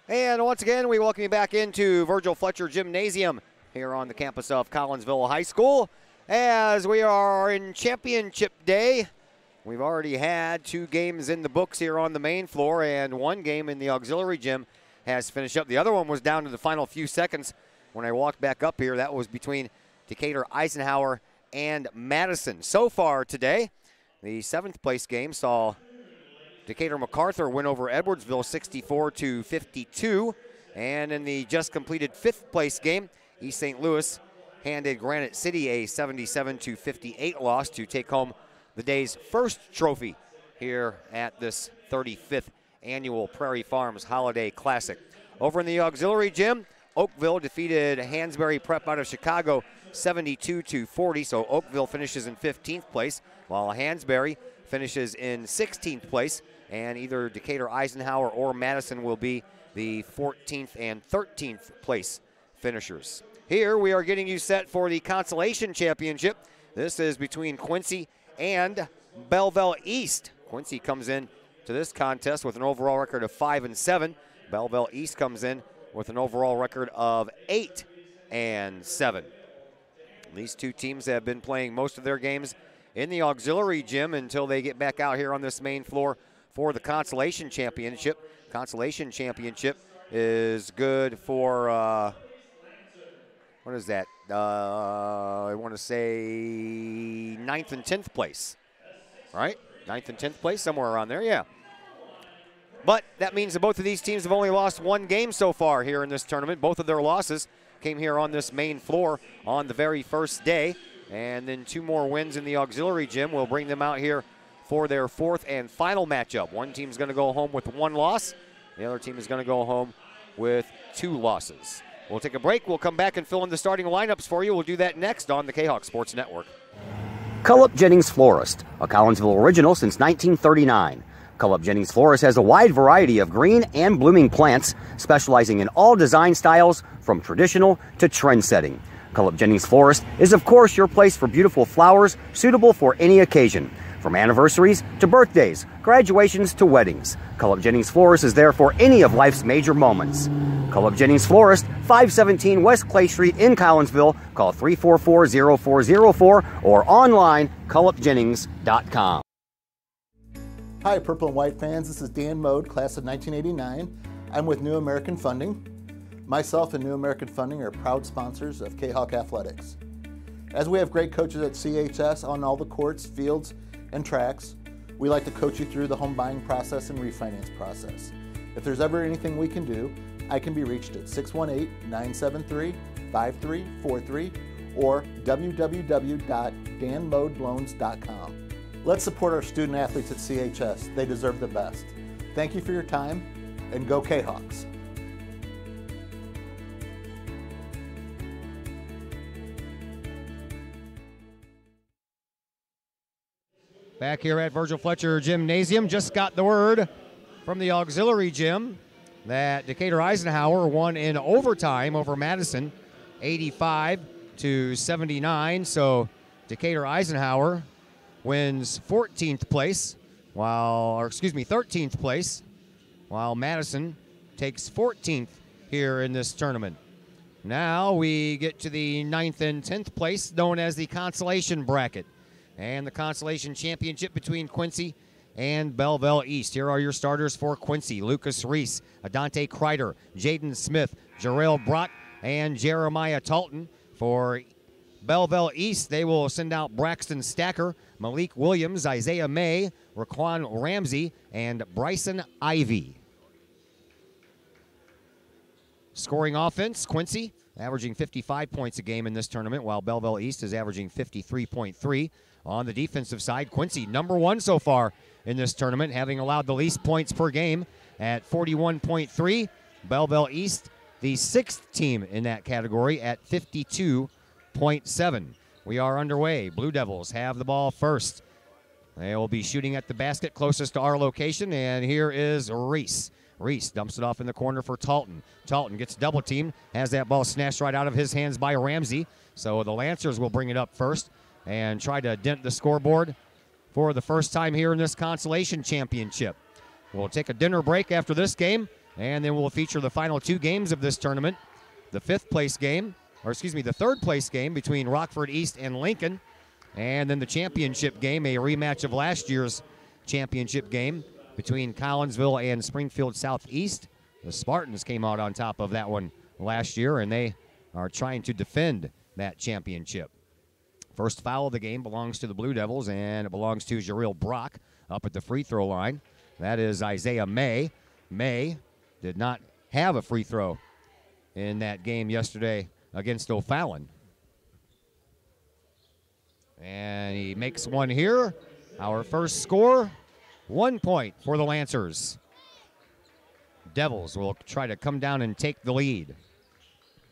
And once again, we welcome you back into Virgil Fletcher Gymnasium here on the campus of Collinsville High School as we are in championship day. We've already had 2 games in the books here on the main floor, and 1 game in the auxiliary gym has finished up. The other one was down to the final few seconds when I walked back up here. That was between Decatur Eisenhower and Madison. So far today, the 7th place game saw Decatur MacArthur win over Edwardsville 64-52. And in the just completed 5th place game, East St. Louis handed Granite City a 77-58 loss to take home the day's first trophy here at this 35th annual Prairie Farms Holiday Classic. Over in the auxiliary gym, Oakville defeated Hansberry Prep out of Chicago 72-40, so Oakville finishes in 15th place, while Hansberry finishes in 16th place, and either Decatur Eisenhower or Madison will be the 14th and 13th place finishers. Here we are getting you set for the Consolation Championship. This is between Quincy and Belleville East. Quincy comes in to this contest with an overall record of 5-7. Belleville East comes in with an overall record of 8-7. These 2 teams have been playing most of their games in the auxiliary gym until they get back out here on this main floor for the Consolation Championship. Consolation Championship is good for, what is that? I want to say 9th and 10th place, right? 9th and 10th place, somewhere around there, yeah. But that means that both of these teams have only lost 1 game so far here in this tournament. Both of their losses came here on this main floor on the very first day. And then 2 more wins in the auxiliary gym will bring them out here for their 4th and final matchup. One team's going to go home with 1 loss. The other team is going to go home with 2 losses. We'll take a break. We'll come back and fill in the starting lineups for you. We'll do that next on the Kahoks Sports Network. Cullip Jennings Florist, a Collinsville original since 1939. Cullip Jennings Florist has a wide variety of green and blooming plants, specializing in all design styles from traditional to trend-setting. Cullip Jennings Florist is, of course, your place for beautiful flowers suitable for any occasion. From anniversaries to birthdays, graduations to weddings, Cullip Jennings Florist is there for any of life's major moments. Cullip Jennings Florist, 517 West Clay Street in Collinsville. Call 344-0404 or online, cullipjennings.com. Hi, Purple and White fans. This is Dan Mode, class of 1989. I'm with New American Funding. Myself and New American Funding are proud sponsors of Kahawk Athletics. As we have great coaches at CHS on all the courts, fields, and tracks, we like to coach you through the home buying process and refinance process. If there's ever anything we can do, I can be reached at 618-973-5343 or www.danmodeloans.com. Let's support our student athletes at CHS. They deserve the best. Thank you for your time, and go Kahawks. Back here at Virgil Fletcher Gymnasium, just got the word from the auxiliary gym that Decatur Eisenhower won in overtime over Madison, 85-79. So Decatur Eisenhower wins 13th place, while Madison takes 14th here in this tournament. Now we get to the 9th and 10th place, known as the Consolation Bracket, and the Consolation Championship between Quincy and Belleville East. Here are your starters for Quincy: Lucas Reese, Adante Kreider, Jaden Smith, Jarrell Brock, and Jeremiah Talton. For Belleville East, they will send out Braxton Stacker, Malik Williams, Isaiah May, Raquan Ramsey, and Bryson Ivy. Scoring offense, Quincy averaging 55 points a game in this tournament, while Belleville East is averaging 53.3. On the defensive side, Quincy #1 so far in this tournament, having allowed the least points per game at 41.3. Belleville East, the 6th team in that category at 52.7. We are underway. Blue Devils have the ball first. They will be shooting at the basket closest to our location, and here is Reese. Reese dumps it off in the corner for Talton. Talton gets double teamed, has that ball snatched right out of his hands by Ramsey. So the Lancers will bring it up first and try to dent the scoreboard for the first time here in this Consolation Championship. We'll take a dinner break after this game, And then we'll feature the final 2 games of this tournament. The the third place game between Rockford East and Lincoln. And then the championship game, a rematch of last year's championship game between Collinsville and Springfield Southeast. The Spartans came out on top of that one last year, and they are trying to defend that championship. First foul of the game belongs to the Blue Devils, and it belongs to Jareel Brock up at the free throw line. That is Isaiah May. May did not have a free throw in that game yesterday against O'Fallon. And he makes one here. Our first score, 1 point for the Lancers. Devils will try to come down and take the lead.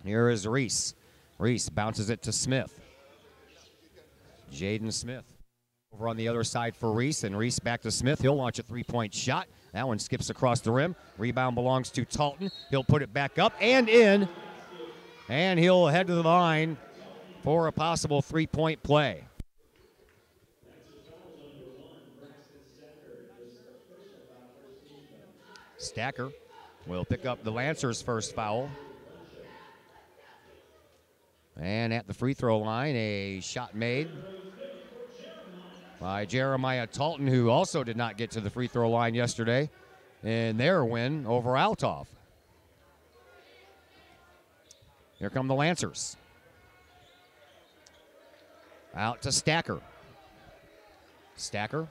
Here is Reese. Reese bounces it to Smith. Jaden Smith over on the other side for Reese, and Reese back to Smith. He'll launch a three-point shot. That one skips across the rim. Rebound belongs to Talton. He'll put it back up and in, and he'll head to the line for a possible three-point play. Stacker will pick up the Lancers' first foul. And at the free throw line, a shot made by Jeremiah Talton, who also did not get to the free throw line yesterday in their win over Althoff. Here come the Lancers. Out to Stacker. Stacker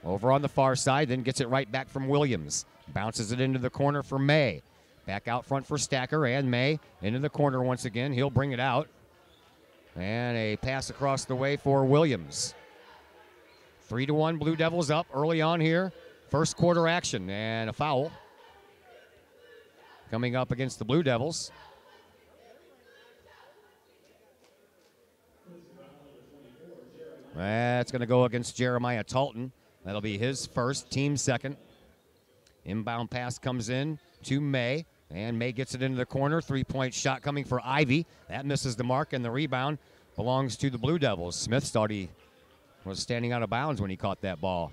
over on the far side, then gets it right back from Williams. Bounces it into the corner for May. Back out front for Stacker, and May into the corner once again. He'll bring it out. And a pass across the way for Williams. 3-1 Blue Devils up early on here. First quarter action, and a foul coming up against the Blue Devils. That's going to go against Jeremiah Talton. That'll be his first, team second. Inbound pass comes in to May, and May gets it into the corner. Three-point shot coming for Ivy. That misses the mark, and the rebound belongs to the Blue Devils. Smith thought he was standing out of bounds when he caught that ball.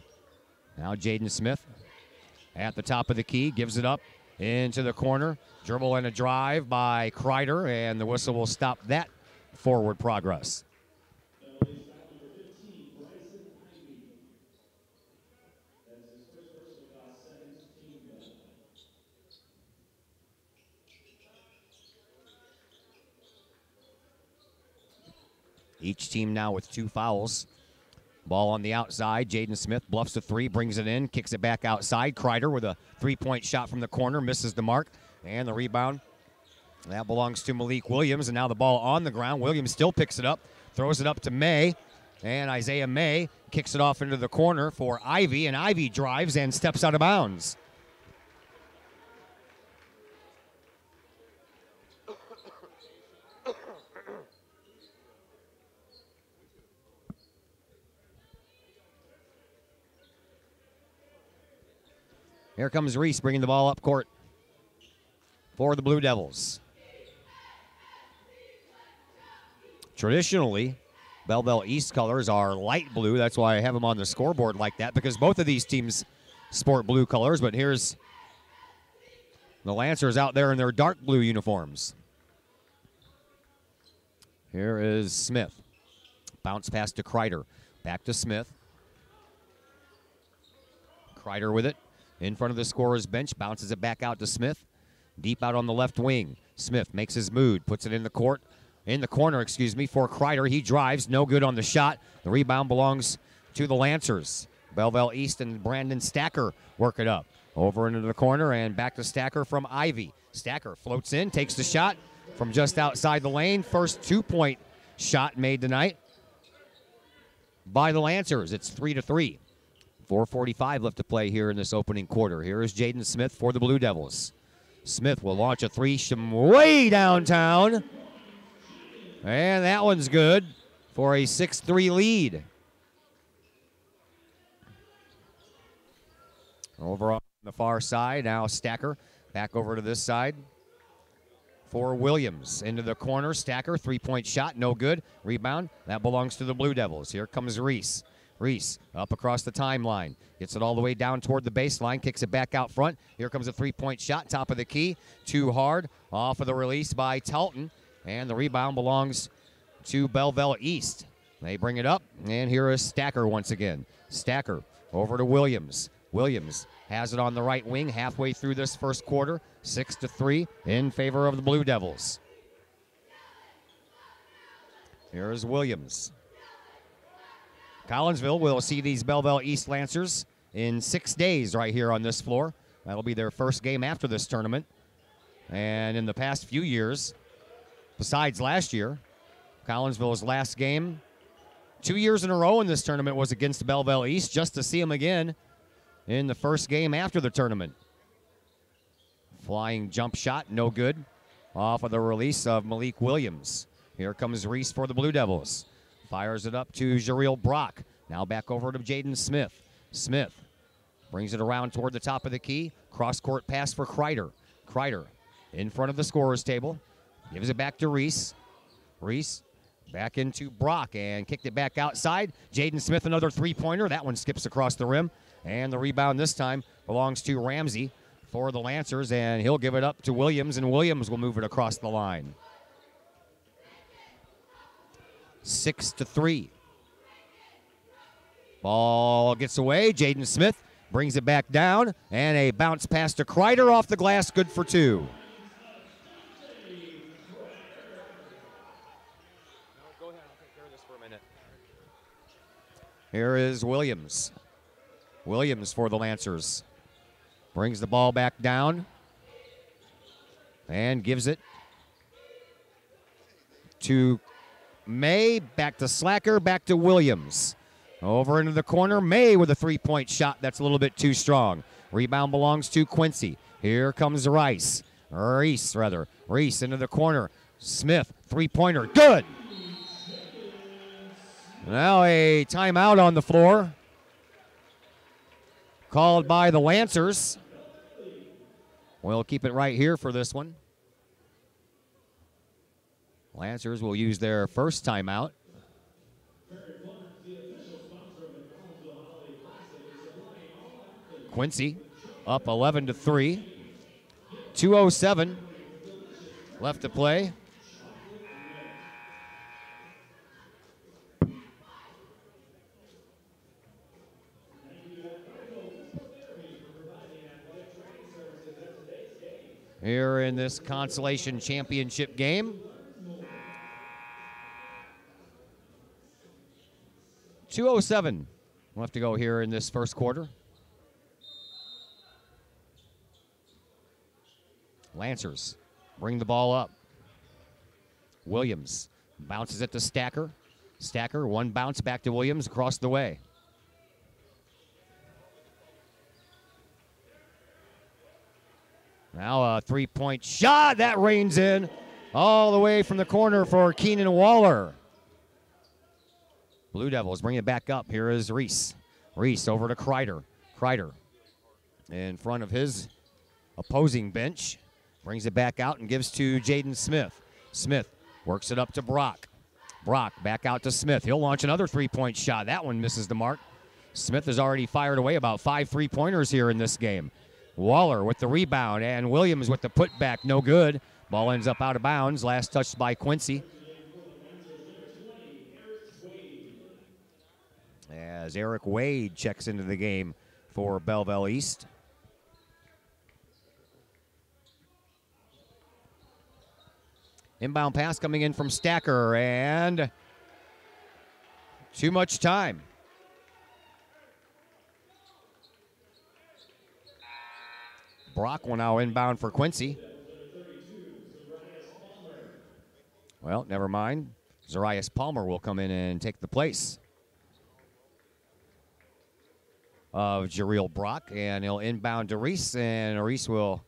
Now Jaden Smith at the top of the key, gives it up into the corner. Dribble and a drive by Kreider, and the whistle will stop that forward progress. Each team now with 2 fouls. Ball on the outside. Jaden Smith bluffs a three, brings it in, kicks it back outside. Kreider with a three-point shot from the corner, misses the mark. And the rebound, that belongs to Malik Williams. And now the ball on the ground. Williams still picks it up, throws it up to May. And Isaiah May kicks it off into the corner for Ivy. And Ivy drives and steps out of bounds. Here comes Reese bringing the ball up court for the Blue Devils. Traditionally, Belleville East colors are light blue. That's why I have them on the scoreboard like that, because both of these teams sport blue colors. But here's the Lancers out there in their dark blue uniforms. Here is Smith. Bounce pass to Kreider. Back to Smith. Kreider with it. In front of the scorer's bench, bounces it back out to Smith. Deep out on the left wing. Smith makes his move, puts it in the corner, for Kreider. He drives, no good on the shot. The rebound belongs to the Lancers. Belleville East and Brandon Stacker work it up. Over into the corner and back to Stacker from Ivy. Stacker floats in, takes the shot from just outside the lane. First 2-point shot made tonight by the Lancers. It's 3-3. 4:45 left to play here in this opening quarter. Here is Jaden Smith for the Blue Devils. Smith will launch a three from way downtown. And that one's good for a 6-3 lead. Over on the far side, now Stacker back over to this side for Williams. Into the corner, Stacker, three-point shot, no good. Rebound, that belongs to the Blue Devils. Here comes Reese. Reese up across the timeline. Gets it all the way down toward the baseline. Kicks it back out front. Here comes a three-point shot. Top of the key. Too hard. Off of the release by Talton. And the rebound belongs to Belleville East. They bring it up. And here is Stacker once again. Stacker over to Williams. Williams has it on the right wing halfway through this first quarter. 6-3 in favor of the Blue Devils. Here's Williams. Collinsville will see these Belleville East Lancers in 6 days right here on this floor. That'll be their first game after this tournament. And in the past few years, besides last year, Collinsville's last game 2 years in a row in this tournament was against Belleville East, just to see them again in the first game after the tournament. Flying jump shot, no good. Off of the release of Malik Williams. Here comes Reese for the Blue Devils. Fires it up to Jareel Brock. Now back over to Jaden Smith. Smith brings it around toward the top of the key. Cross-court pass for Kreider. Kreider in front of the scorer's table. Gives it back to Reese. Reese back into Brock and kicked it back outside. Jaden Smith, another three-pointer. That one skips across the rim. And the rebound this time belongs to Ramsey for the Lancers, and he'll give it up to Williams, and Williams will move it across the line. 6-3. Ball gets away. Jaden Smith brings it back down, and a bounce pass to Kreider off the glass, good for two. Go ahead, I'll take care of this for a minute. Here is Williams. Williams for the Lancers. Brings the ball back down and gives it to May, back to Slacker, back to Williams. Over into the corner, May with a three-point shot. That's a little bit too strong. Rebound belongs to Quincy. Here comes Reese into the corner. Smith, three-pointer, good. Now a timeout on the floor. Called by the Lancers. We'll keep it right here for this one. Lancers will use their first timeout. Quincy up 11-3. 2:07 left to play. Here in this Consolation Championship game. 2:07 left to go here in this first quarter. Lancers bring the ball up. Williams bounces it to Stacker. Stacker, one bounce back to Williams across the way. Now a three-point shot. That rains in all the way from the corner for Keenan Waller. Blue Devils bring it back up. Here is Reese. Reese over to Kreider. Kreider in front of his opposing bench. Brings it back out and gives to Jaden Smith. Smith works it up to Brock. Brock back out to Smith. He'll launch another three-point shot. That one misses the mark. Smith has already fired away about 5 3-pointers here in this game. Waller with the rebound, and Williams with the putback, no good. Ball ends up out of bounds. Last touched by Quincy. As Eric Wade checks into the game for Belleville East. Inbound pass coming in from Stacker, and too much time. Brock will now inbound for Quincy. Well, never mind. Zarias Palmer will come in and take the place of Jareel Brock, and he'll inbound to Reese, and Reese will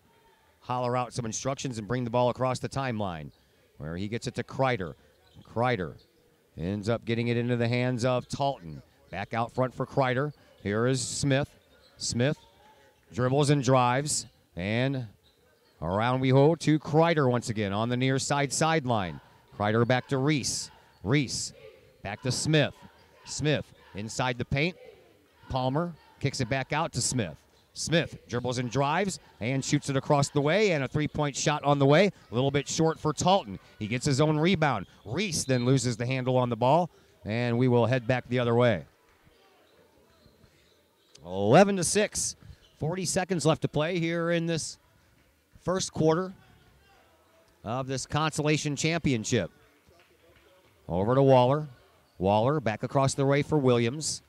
holler out some instructions and bring the ball across the timeline, where he gets it to Kreider. Kreider ends up getting it into the hands of Talton. Back out front for Kreider. Here is Smith. Smith dribbles and drives, and around we go to Kreider once again on the near side sideline. Kreider back to Reese. Reese back to Smith. Smith Inside the paint, Palmer kicks it back out to Smith. Smith dribbles and drives and shoots it across the way, and a three-point shot on the way. A little bit short for Talton. He gets his own rebound. Reese then loses the handle on the ball, and we will head back the other way. 11-6. 40 seconds left to play here in this first quarter of this Consolation Championship. Over to Waller. Waller back across the way for Williams.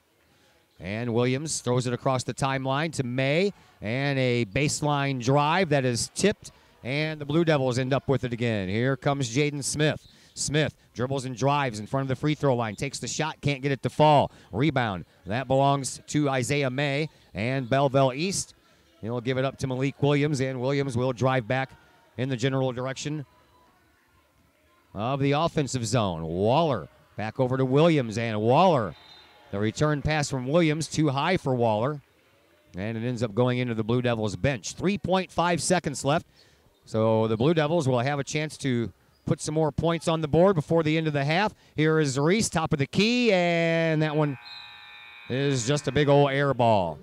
And Williams throws it across the timeline to May. And a baseline drive that is tipped. And the Blue Devils end up with it again. Here comes Jaden Smith. Smith dribbles and drives in front of the free throw line. Takes the shot, can't get it to fall. Rebound. That belongs to Isaiah May and Belleville East. He'll give it up to Malik Williams, and Williams will drive back in the general direction of the offensive zone. Waller back over to Williams, and Waller. The return pass from Williams, too high for Waller. And it ends up going into the Blue Devils bench. 3.5 seconds left. So the Blue Devils will have a chance to put some more points on the board before the end of the half. Here is Reese, top of the key, and that one is just a big old air ball.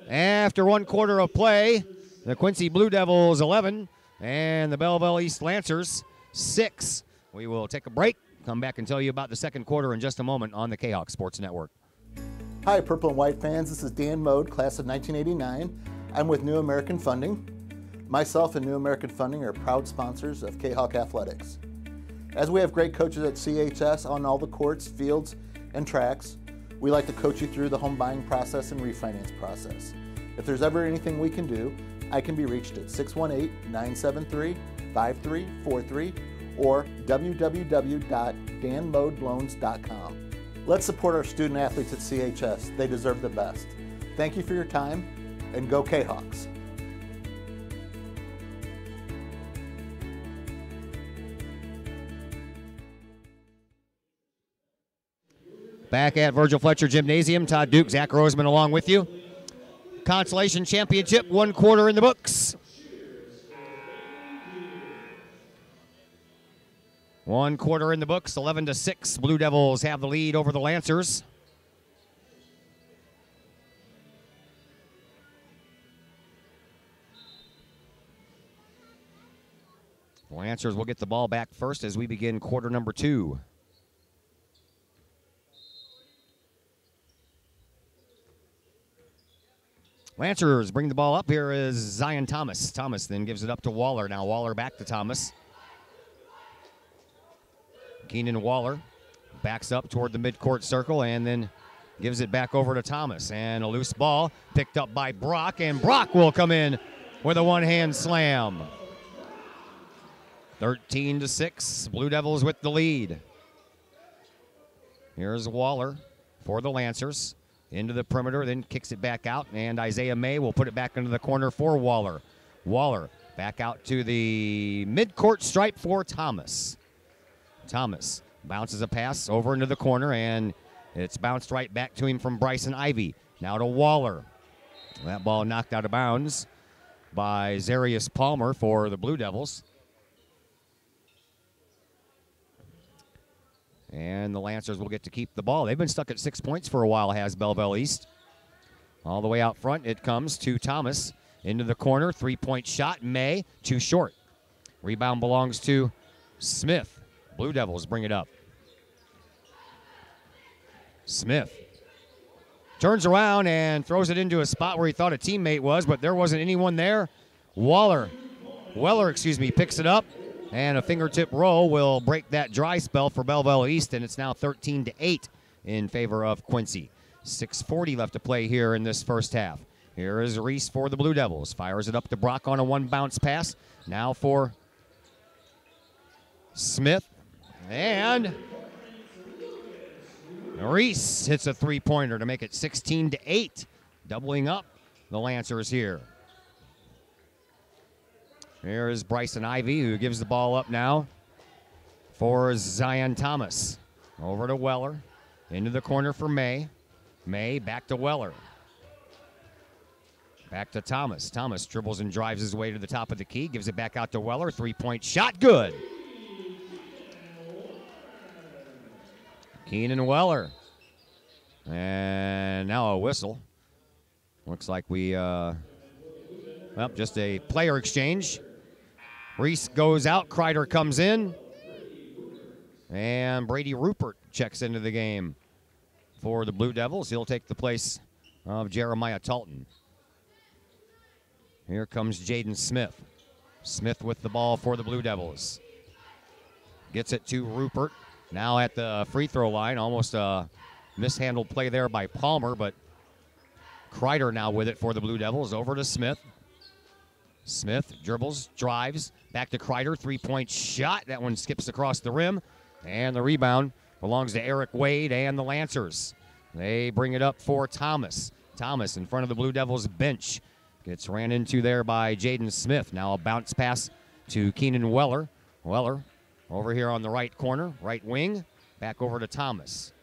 After 1 quarter of play, the Quincy Blue Devils 11 and the Belleville East Lancers 6. We will take a break, come back and tell you about the second quarter in just a moment on the Kahoks Sports Network. Hi, Purple and White fans. This is Dan Mode, class of 1989. I'm with New American Funding. Myself and New American Funding are proud sponsors of Kahawk Athletics. As we have great coaches at CHS on all the courts, fields, and tracks, we like to coach you through the home buying process and refinance process. If there's ever anything we can do, I can be reached at 618-973-5343 or www.danmodeloans.com. Let's support our student athletes at CHS. They deserve the best. Thank you for your time, and go Kahawks. Back at Virgil Fletcher Gymnasium, Todd Duke, Zach Roseman along with you. Consolation Championship, 1 quarter in the books. 1 quarter in the books, 11-6. Blue Devils have the lead over the Lancers. The Lancers will get the ball back first as we begin quarter number 2. Lancers bring the ball up. Here is Zion Thomas. Thomas then gives it up to Waller. Now Waller back to Thomas. Keenan Waller backs up toward the midcourt circle and then gives it back over to Thomas. And a loose ball picked up by Brock, and Brock will come in with a one-hand slam. 13-6. Blue Devils with the lead. Here's Waller for the Lancers. Into the perimeter, then kicks it back out, and Isaiah May will put it back into the corner for Waller. Waller back out to the midcourt stripe for Thomas. Thomas bounces a pass over into the corner, and it's bounced right back to him from Bryson Ivy. Now to Waller. That ball knocked out of bounds by Zarius Palmer for the Blue Devils. And the Lancers will get to keep the ball. They've been stuck at 6 points for a while, has Belleville East. All the way out front, it comes to Thomas. Into the corner, three-point shot. May, too short. Rebound belongs to Smith. Blue Devils bring it up. Smith turns around and throws it into a spot where he thought a teammate was, but there wasn't anyone there. Weller, picks it up. And a fingertip roll will break that dry spell for Belleville East, and it's now 13-8 in favor of Quincy. 6:40 left to play here in this first half. Here is Reese for the Blue Devils. Fires it up to Brock on a one-bounce pass. Now for Smith. And Reese hits a three-pointer to make it 16-8, doubling up the Lancers here. Here is Bryson Ivy, who gives the ball up now for Zion Thomas. Over to Weller. Into the corner for May. May back to Weller. Back to Thomas. Thomas dribbles and drives his way to the top of the key. Gives it back out to Weller. Three-point shot. Good. Keenan Weller And now a whistle. Looks like we, well, just a player exchange. Reese goes out, Kreider comes in. And Brady Rupert checks into the game for the Blue Devils. He'll take the place of Jeremiah Talton. Here comes Jaden Smith. Smith with the ball for the Blue Devils. Gets it to Rupert. Now at the free throw line. Almost a mishandled play there by Palmer, but Kreider now with it for the Blue Devils. Over to Smith. Smith dribbles, drives, back to Kreider. Three-point shot. That one skips across the rim. And the rebound belongs to Eric Wade and the Lancers. They bring it up for Thomas. Thomas in front of the Blue Devils bench. Gets ran into there by Jaden Smith. Now a bounce pass to Keenan Weller. Weller over here on the right corner, right wing. Back over to Thomas.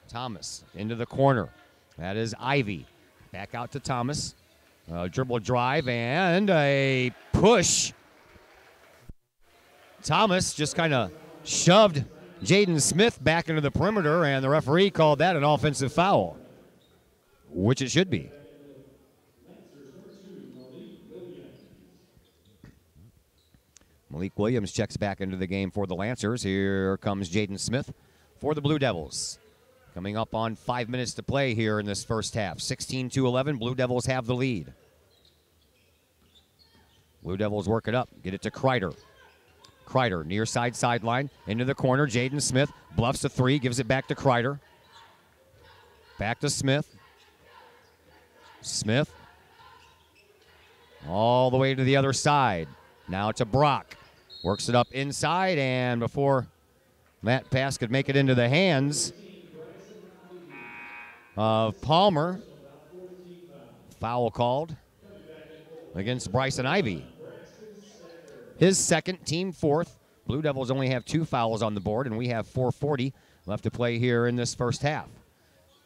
Thomas into the corner. That is Ivy. Back out to Thomas. Dribble drive and a push. Thomas just kind of shoved Jaden Smith back into the perimeter, and the referee called that an offensive foul, which it should be. Malik Williams checks back into the game for the Lancers. Here comes Jaden Smith for the Blue Devils. Coming up on 5 minutes to play here in this first half. 16-11, Blue Devils have the lead. Blue Devils work it up, get it to Kreider. Kreider, near side sideline, into the corner. Jaden Smith bluffs a three, gives it back to Kreider. Back to Smith. Smith. All the way to the other side. Now to Brock. Works it up inside, and before that pass could make it into the hands of Palmer, foul called against Bryson Ivy. His second, team fourth. Blue Devils only have 2 fouls on the board, and we have 4:40 left to play here in this first half.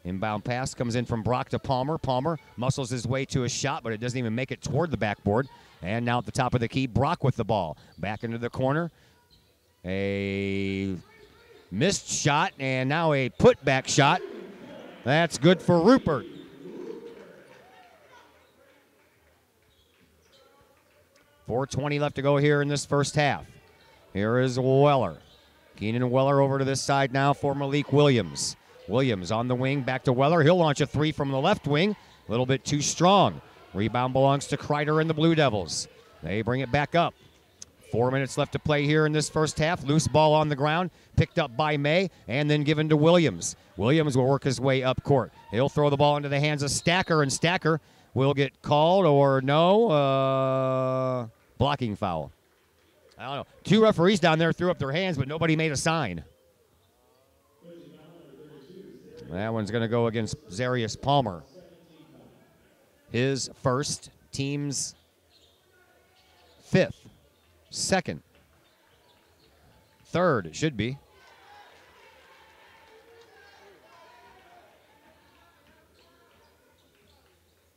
Inbound pass comes in from Brock to Palmer. Palmer muscles his way to a shot, but it doesn't even make it toward the backboard. And now at the top of the key, Brock with the ball. Back into the corner. A missed shot, and now a putback shot. That's good for Rupert. .420 left to go here in this first half. Here is Weller. Keenan Weller over to this side now for Malik Williams. Williams on the wing, back to Weller. He'll launch a three from the left wing. A little bit too strong. Rebound belongs to Kreider and the Blue Devils. They bring it back up. 4 minutes left to play here in this first half. Loose ball on the ground, picked up by May, and then given to Williams. Williams will work his way up court. He'll throw the ball into the hands of Stacker, and Stacker will get called or no. Blocking foul. I don't know. 2 referees down there threw up their hands, but nobody made a sign. That one's going to go against Zarius Palmer. His first, team's 5th, 2nd, 3rd, it should be.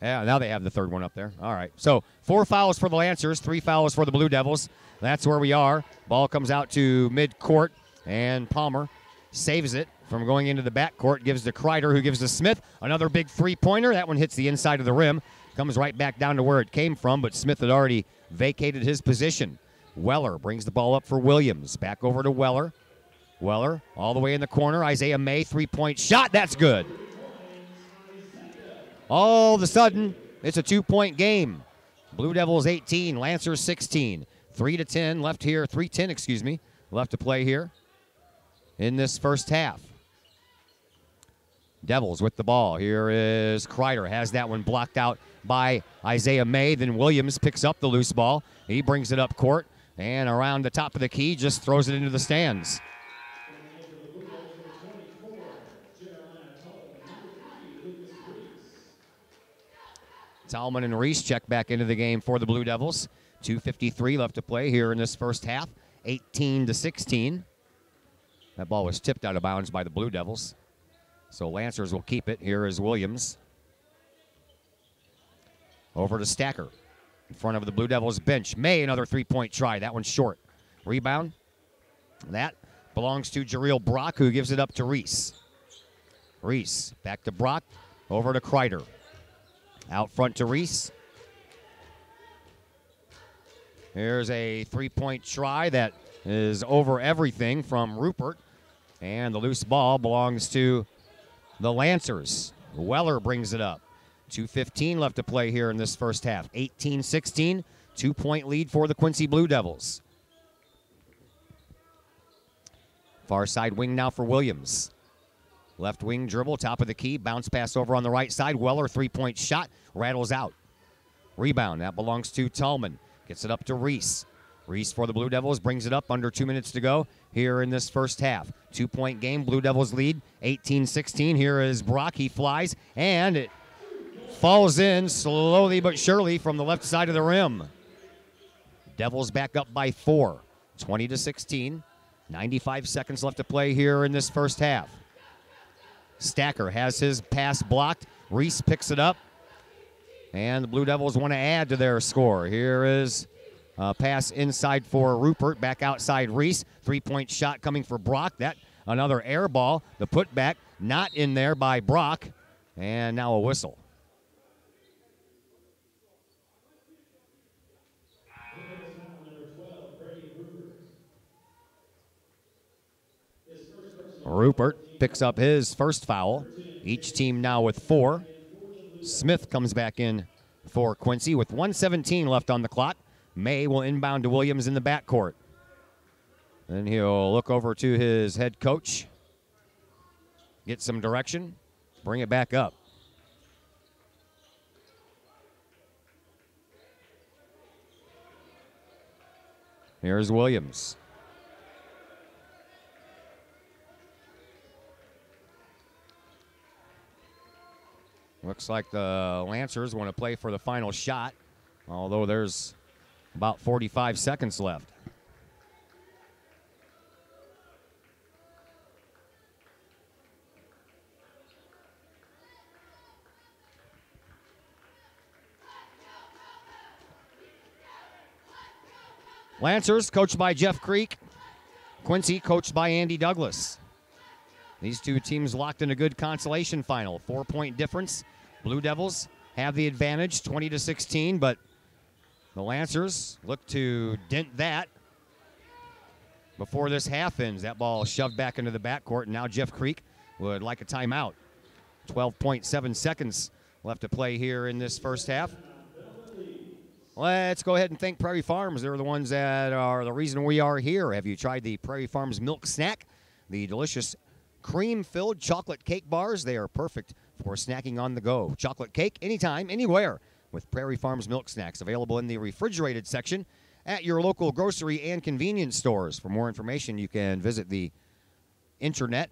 Yeah, now they have the 3rd one up there. All right. So 4 fouls for the Lancers, 3 fouls for the Blue Devils. That's where we are. Ball comes out to mid-court, and Palmer saves it from going into the backcourt. Gives to Kreider, who gives to Smith. Another big three-pointer. That one hits the inside of the rim. Comes right back down to where it came from, but Smith had already vacated his position. Weller brings the ball up for Williams. Back over to Weller. Weller all the way in the corner. Isaiah May, three-point shot. That's good. All of a sudden, it's a 2-point game. Blue Devils 18, Lancers 16. 3-10 left here, 3:10, excuse me, left to play here in this first half. Devils with the ball. Here is Kreider, has that one blocked out by Isaiah May. Then Williams picks up the loose ball. He brings it up court and around the top of the key, just throws it into the stands. Talman and Reese check back into the game for the Blue Devils. 2:53 left to play here in this first half. 18-16. That ball was tipped out of bounds by the Blue Devils. So Lancers will keep it. Here is Williams. Over to Stacker. In front of the Blue Devils bench. May, another three-point try. That one's short. Rebound. That belongs to Jareel Brock, who gives it up to Reese. Reese back to Brock, over to Kreider. Out front to Reese. Here's a three-point try that is over everything from Rupert. And the loose ball belongs to the Lancers. Weller brings it up. 2:15 left to play here in this first half. 18-16, 2-point lead for the Quincy Blue Devils. Far side wing now for Williams. Left wing dribble, top of the key, bounce pass over on the right side. Weller, three-point shot, rattles out. Rebound, that belongs to Tallman. Gets it up to Reese. Reese for the Blue Devils brings it up, under 2 minutes to go here in this first half. 2-point game, Blue Devils lead, 18-16. Here is Brock, he flies, and it falls in slowly but surely from the left side of the rim. Devils back up by 4, 20-16. 95 seconds left to play here in this first half. Stacker has his pass blocked. Reese picks it up, and the Blue Devils want to add to their score. Here is a pass inside for Rupert, back outside Reese. Three-point shot coming for Brock. That another air ball. The putback not in there by Brock, and now a whistle. Rupert picks up his first foul. Each team now with 4. Smith comes back in for Quincy with 1:17 left on the clock. May will inbound to Williams in the backcourt. Then he'll look over to his head coach, get some direction, bring it back up. Here's Williams. Looks like the Lancers want to play for the final shot, although there's about 45 seconds left. Lancers coached by Jeff Creek. Quincy coached by Andy Douglas. These two teams locked in a good consolation final. 4-point difference. Blue Devils have the advantage, 20-16, but the Lancers look to dent that before this half ends. That ball shoved back into the backcourt, and now Jeff Creek would like a timeout. 12.7 seconds left to play here in this first half. Let's go ahead and thank Prairie Farms. They're the ones that are the reason we are here. Have you tried the Prairie Farms Milk Snack? The delicious cream-filled chocolate cake bars. They are perfect for snacking on the go. Chocolate cake anytime, anywhere with Prairie Farms Milk Snacks. Available in the refrigerated section at your local grocery and convenience stores. For more information, you can visit the internet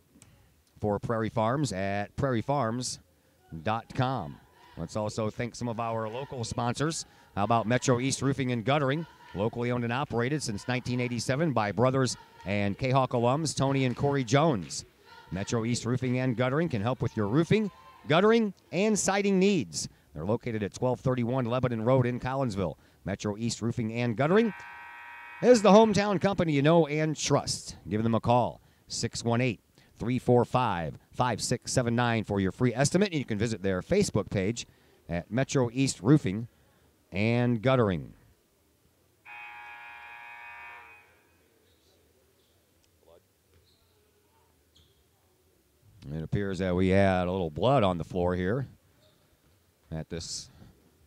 for Prairie Farms at prairiefarms.com. Let's also thank some of our local sponsors. How about Metro East Roofing and Guttering? Locally owned and operated since 1987 by brothers and Kahawk alums Tony and Corey Jones. Metro East Roofing and Guttering can help with your roofing, guttering, and siding needs. They're located at 1231 Lebanon Road in Collinsville. Metro East Roofing and Guttering is the hometown company you know and trust. Give them a call, 618-345-5679 for your free estimate. And you can visit their Facebook page at Metro East Roofing and Guttering. It appears that we had a little blood on the floor here at this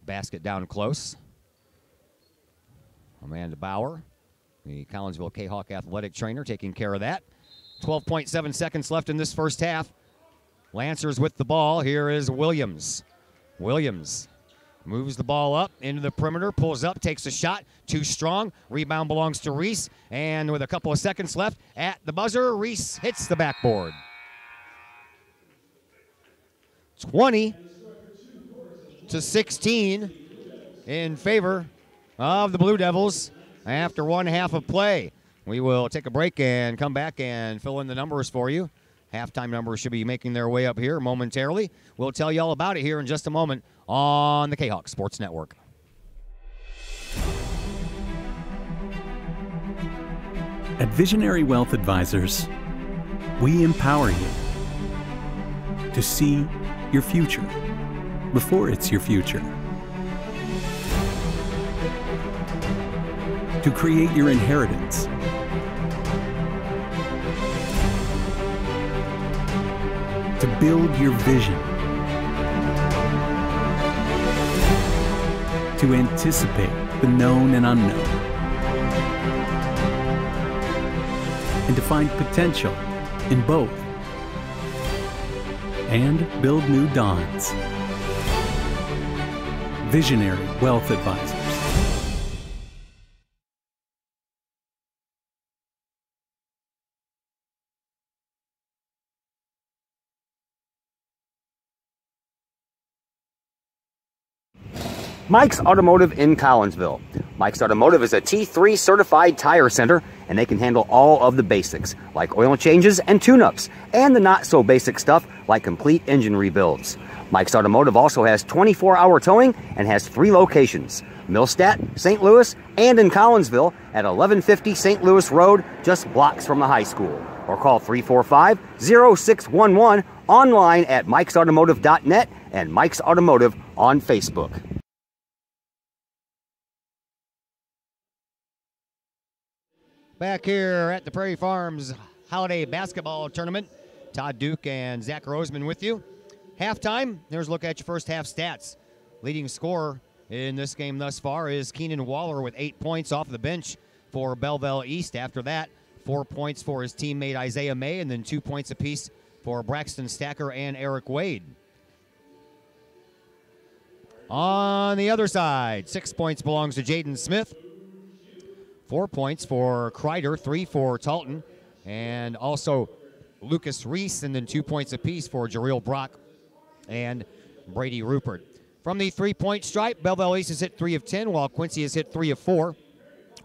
basket down close. Amanda Bauer, the Collinsville Kahawk athletic trainer, taking care of that. 12.7 seconds left in this first half. Lancers with the ball. Here is Williams. Williams moves the ball up into the perimeter, pulls up, takes a shot, too strong. Rebound belongs to Reese, and with a couple of seconds left at the buzzer, Reese hits the backboard. 20-16 in favor of the Blue Devils after one half of play. We will take a break and come back and fill in the numbers for you. Halftime numbers should be making their way up here momentarily. We'll tell you all about it here in just a moment on the Kahawk Sports Network. At Visionary Wealth Advisors, we empower you to see your future before it's your future. To create your inheritance. To build your vision. To anticipate the known and unknown. And to find potential in both. And build new dawns. Visionary Wealth Advisors. Mike's Automotive in Collinsville. Mike's Automotive is a T3 certified tire center, and they can handle all of the basics, like oil changes and tune-ups, and the not-so-basic stuff, like complete engine rebuilds. Mike's Automotive also has 24-hour towing and has 3 locations, Millstadt, St. Louis, and in Collinsville at 1150 St. Louis Road, just blocks from the high school. Or call 345-0611, online at mikesautomotive.net and Mike's Automotive on Facebook. Back here at the Prairie Farms Holiday Basketball Tournament, Todd Duke and Zach Roseman with you. Halftime, here's a look at your first half stats. Leading scorer in this game thus far is Keenan Waller with 8 points off the bench for Belleville East. After that, 4 points for his teammate Isaiah May, and then 2 points apiece for Braxton Stacker and Eric Wade. On the other side, 6 points belongs to Jaden Smith. 4 points for Kreider, 3 for Talton, and also Lucas Reese, and then 2 points apiece for Jareel Brock and Brady Rupert. From the three-point stripe, Belleville East has hit 3 of 10, while Quincy has hit 3 of 4.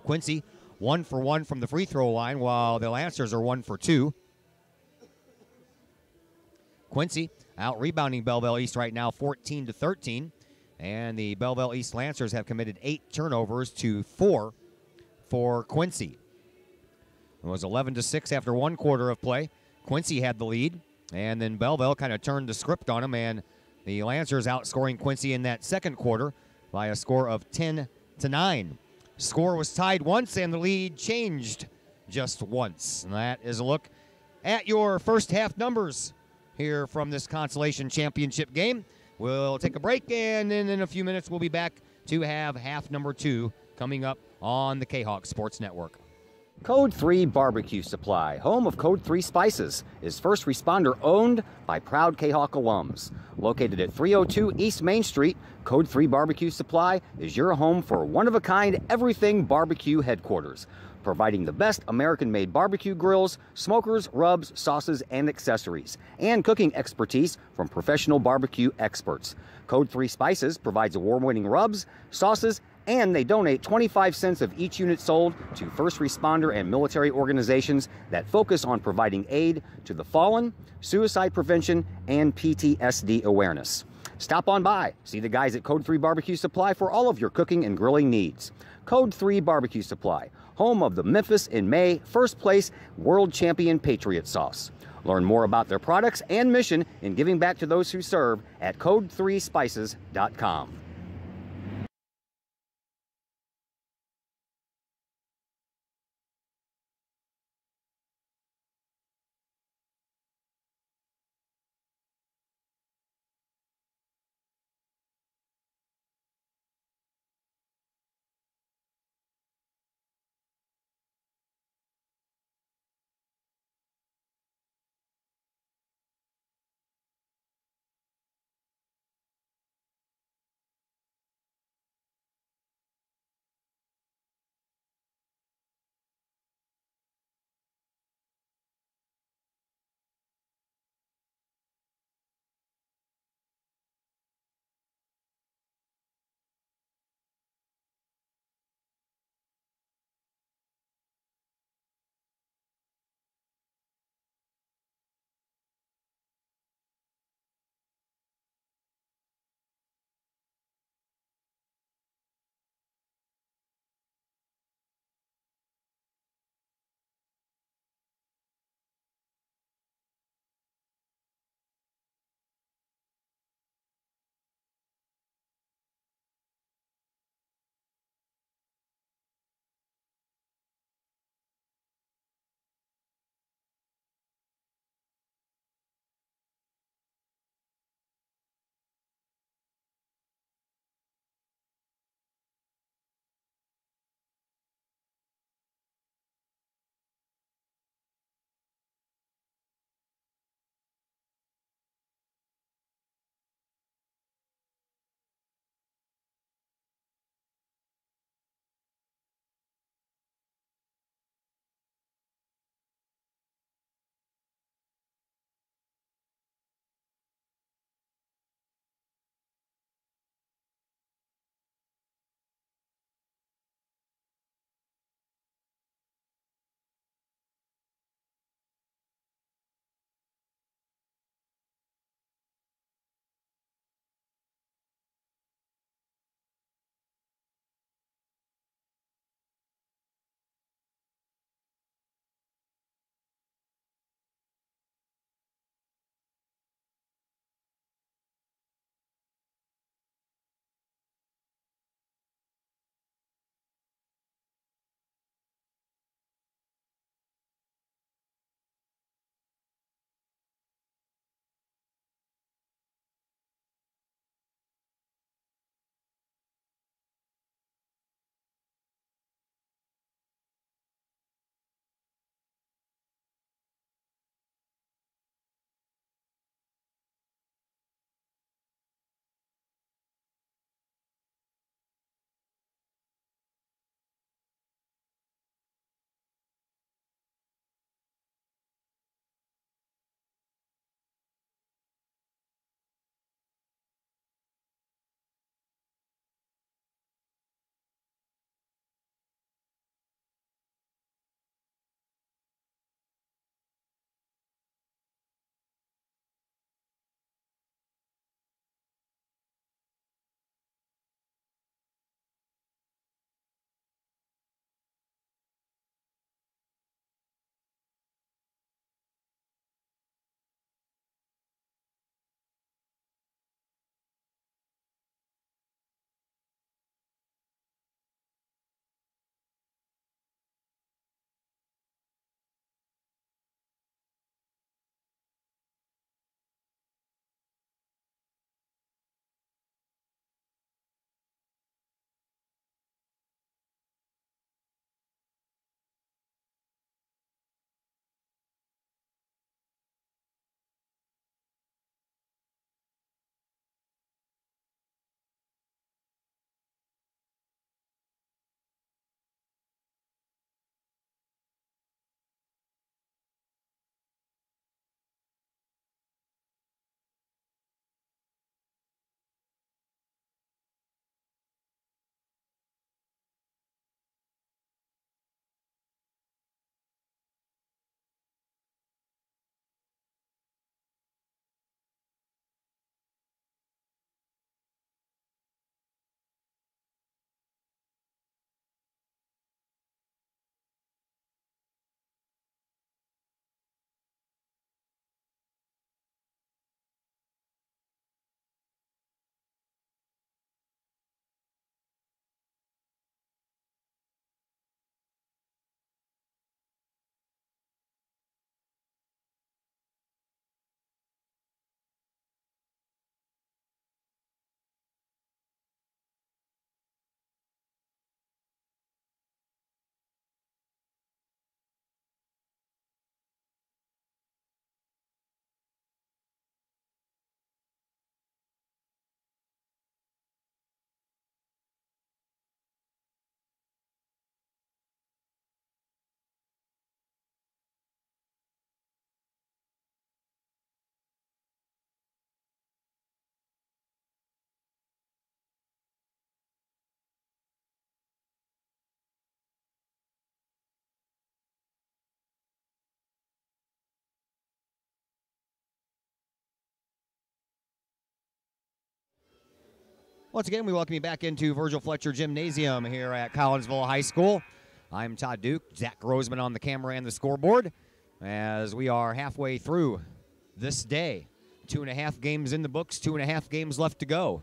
Quincy 1 for 1 from the free throw line, while the Lancers are 1 for 2. Quincy out-rebounding Belleville East right now 14-13, and the Belleville East Lancers have committed 8 turnovers to 4 for Quincy. It was 11-6 after 1 quarter of play. Quincy had the lead, and then Belleville kind of turned the script on them, and the Lancers outscoring Quincy in that second quarter by a score of 10-9. Score was tied once, and the lead changed just once. And that is a look at your first half numbers here from this Consolation Championship game. We'll take a break, and then in a few minutes we'll be back to have half number 2 coming up on the Kahoks Sports Network. Code 3 Barbecue Supply, home of Code 3 Spices, is first responder owned by proud Kahawk alums. Located at 302 East Main Street, Code 3 Barbecue Supply is your home for one-of-a-kind everything barbecue headquarters, providing the best American-made barbecue grills, smokers, rubs, sauces, and accessories, and cooking expertise from professional barbecue experts. Code 3 Spices provides award-winning rubs, sauces, and they donate 25 cents of each unit sold to first responder and military organizations that focus on providing aid to the fallen, suicide prevention, and PTSD awareness. Stop on by, see the guys at Code 3 Barbecue Supply for all of your cooking and grilling needs. Code 3 Barbecue Supply, home of the Memphis in May first place world champion Patriot sauce. Learn more about their products and mission in giving back to those who serve at code3spices.com. Once again, we welcome you back into Virgil Fletcher Gymnasium here at Collinsville High School. I'm Todd Duke, Zach Roseman on the camera and the scoreboard as we are halfway through this day. 2.5 games in the books, 2.5 games left to go.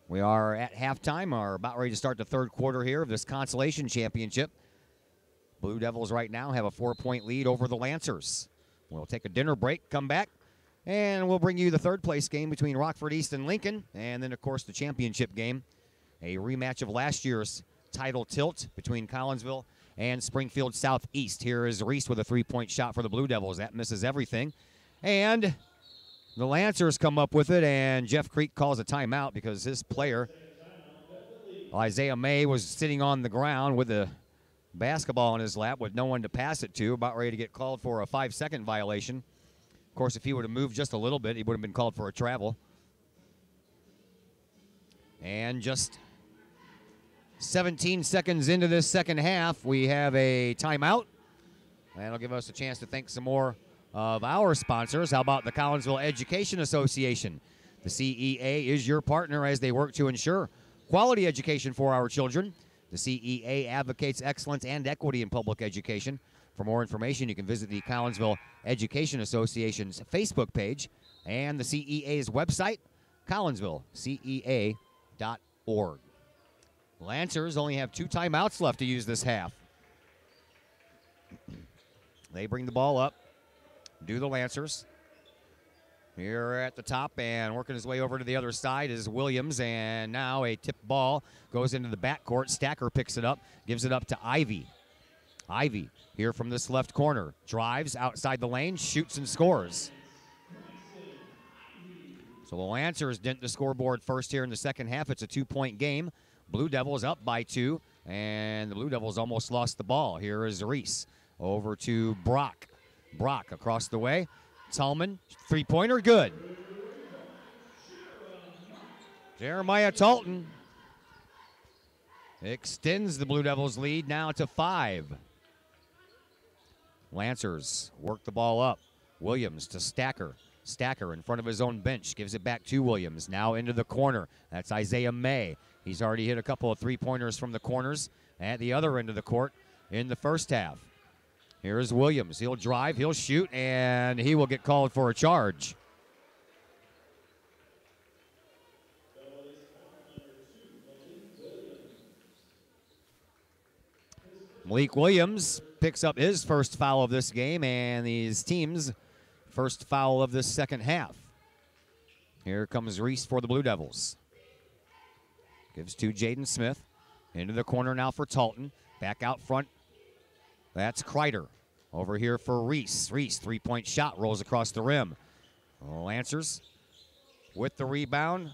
We are at halftime, are about ready to start the third quarter here of this Consolation Championship. Blue Devils right now have a 4-point lead over the Lancers. We'll take a dinner break, come back, and we'll bring you the third place game between Rockford East and Lincoln, and then, of course, the championship game, a rematch of last year's title tilt between Collinsville and Springfield Southeast. Here is Reese with a 3-point shot for the Blue Devils. That misses everything. And the Lancers come up with it, and Jeff Creek calls a timeout because his player, Isaiah May, was sitting on the ground with the basketball in his lap with no one to pass it to, about ready to get called for a 5-second violation. Of course, if he would have moved just a little bit, he would have been called for a travel. And just 17 seconds into this second half, we have a timeout. That'll give us a chance to thank some more of our sponsors. How about the Collinsville Education Association? The CEA is your partner as they work to ensure quality education for our children. The CEA advocates excellence and equity in public education. For more information, you can visit the Collinsville Education Association's Facebook page and the CEA's website, collinsvillecea.org. Lancers only have 2 timeouts left to use this half. They bring the ball up, do the Lancers. Here at the top and working his way over to the other side is Williams, and now a tip ball goes into the backcourt. Stacker picks it up, gives it up to Ivy. Ivy here from this left corner, drives outside the lane, shoots and scores. So the Lancers dent the scoreboard first here in the second half. It's a 2-point game. Blue Devils up by 2, and the Blue Devils almost lost the ball. Here is Reese over to Brock. Brock across the way. Tallman, 3-pointer, good. Jeremiah Talton extends the Blue Devils' lead now to 5. Lancers work the ball up. Williams to Stacker. Stacker in front of his own bench, gives it back to Williams. Now into the corner. That's Isaiah May. He's already hit a couple of 3-pointers from the corners at the other end of the court in the first half. Here's Williams. He'll drive, he'll shoot, and he will get called for a charge. Malik Williams picks up his first foul of this game and his team's first foul of this second half. Here comes Reese for the Blue Devils. Gives to Jaden Smith. Into the corner now for Talton. Back out front. That's Kreider. Over here for Reese. Reese, 3-point shot, rolls across the rim. Lancers with the rebound.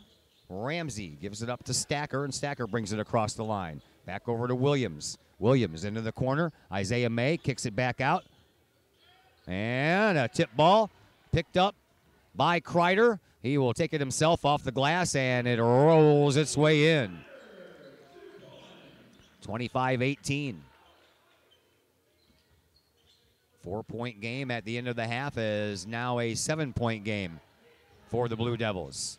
Ramsey gives it up to Stacker, and Stacker brings it across the line. Back over to Williams. Williams into the corner. Isaiah May kicks it back out. And a tip ball picked up by Kreider. He will take it himself off the glass, and it rolls its way in. 25-18. 4-point game at the end of the half is now a 7-point game for the Blue Devils.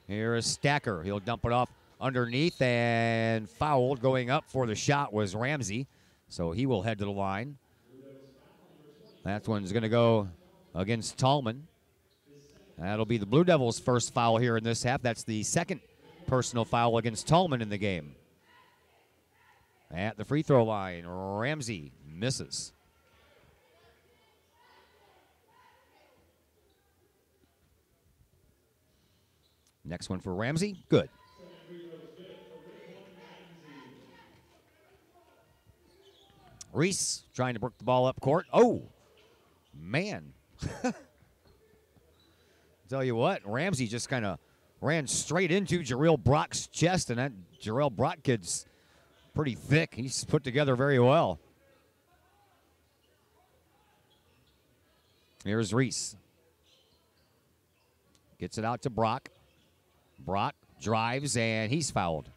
Here is Stacker. He'll dump it off underneath, and fouled going up for the shot was Ramsey. So he will head to the line. That one's going to go against Tallman. That'll be the Blue Devils' first foul here in this half. That's the second personal foul against Tallman in the game. At the free throw line, Ramsey misses. Next one for Ramsey, good. Reese trying to work the ball up court. Oh, man. Tell you what, Ramsey just kind of ran straight into Jarrell Brock's chest, and that Jarrell Brock kid's pretty thick. He's put together very well. Here's Reese. Gets it out to Brock. Brock drives, and he's fouled.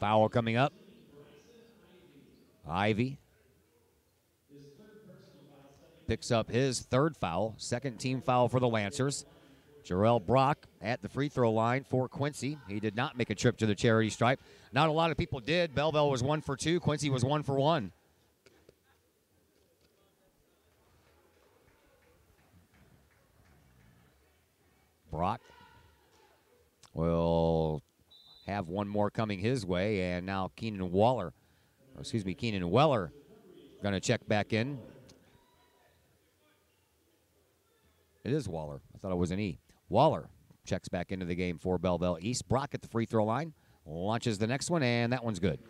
Foul coming up. Ivy. picks up his third foul, second team foul for the Lancers. Jarrell Brock at the free throw line for Quincy. He did not make a trip to the charity stripe. Not a lot of people did. Belleville was 1 for 2. Quincy was 1 for 1. Brock will have one more coming his way, and now Keenan Weller going to check back in. It is Waller. I thought it was an E. Waller checks back into the game for Belleville East. Brock at the free throw line. Launches the next one, and that one's good.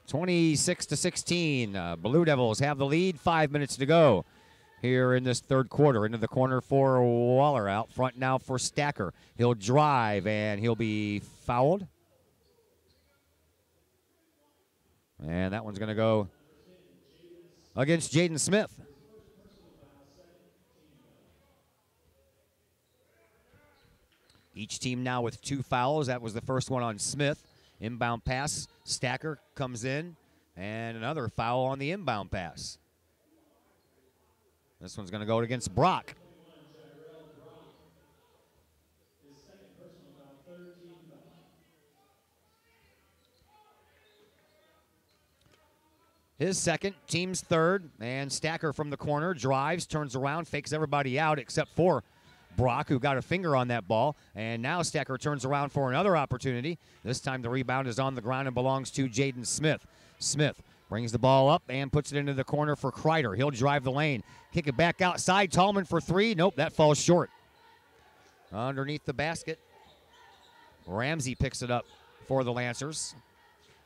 (26-16). Blue Devils have the lead. 5 minutes to go here in this third quarter. Into the corner for Waller. Out front now for Stacker. He'll drive, and he'll be fouled. And that one's going to go against Jaden Smith. Each team now with 2 fouls. That was the first one on Smith. Inbound pass. Stacker comes in. And another foul on the inbound pass. This one's going to go against Brock. His second, team's third, and Stacker from the corner drives, turns around, fakes everybody out except for Brock, who got a finger on that ball. And now Stacker turns around for another opportunity. This time the rebound is on the ground and belongs to Jaden Smith. Smith brings the ball up and puts it into the corner for Kreider. He'll drive the lane, kick it back outside. Tallman for 3. Nope, that falls short. Underneath the basket, Ramsey picks it up for the Lancers.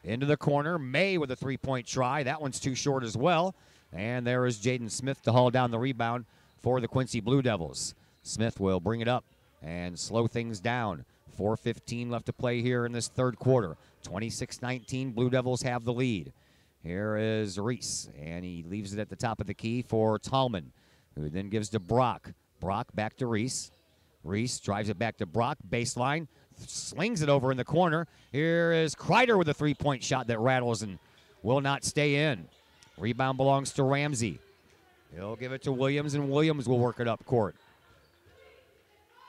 Into the corner, May with a 3-point try. That one's too short as well. And there is Jaden Smith to haul down the rebound for the Quincy Blue Devils. Smith will bring it up and slow things down. 4:15 left to play here in this third quarter. 26-19, Blue Devils have the lead. Here is Reese, and he leaves it at the top of the key for Tallman, who then gives to Brock. Brock back to Reese. Reese drives it back to Brock, baseline. Slings it over in the corner. Here is Kreider with a 3-point shot that rattles and will not stay in. Rebound belongs to Ramsey. He'll give it to Williams, and Williams will work it up court.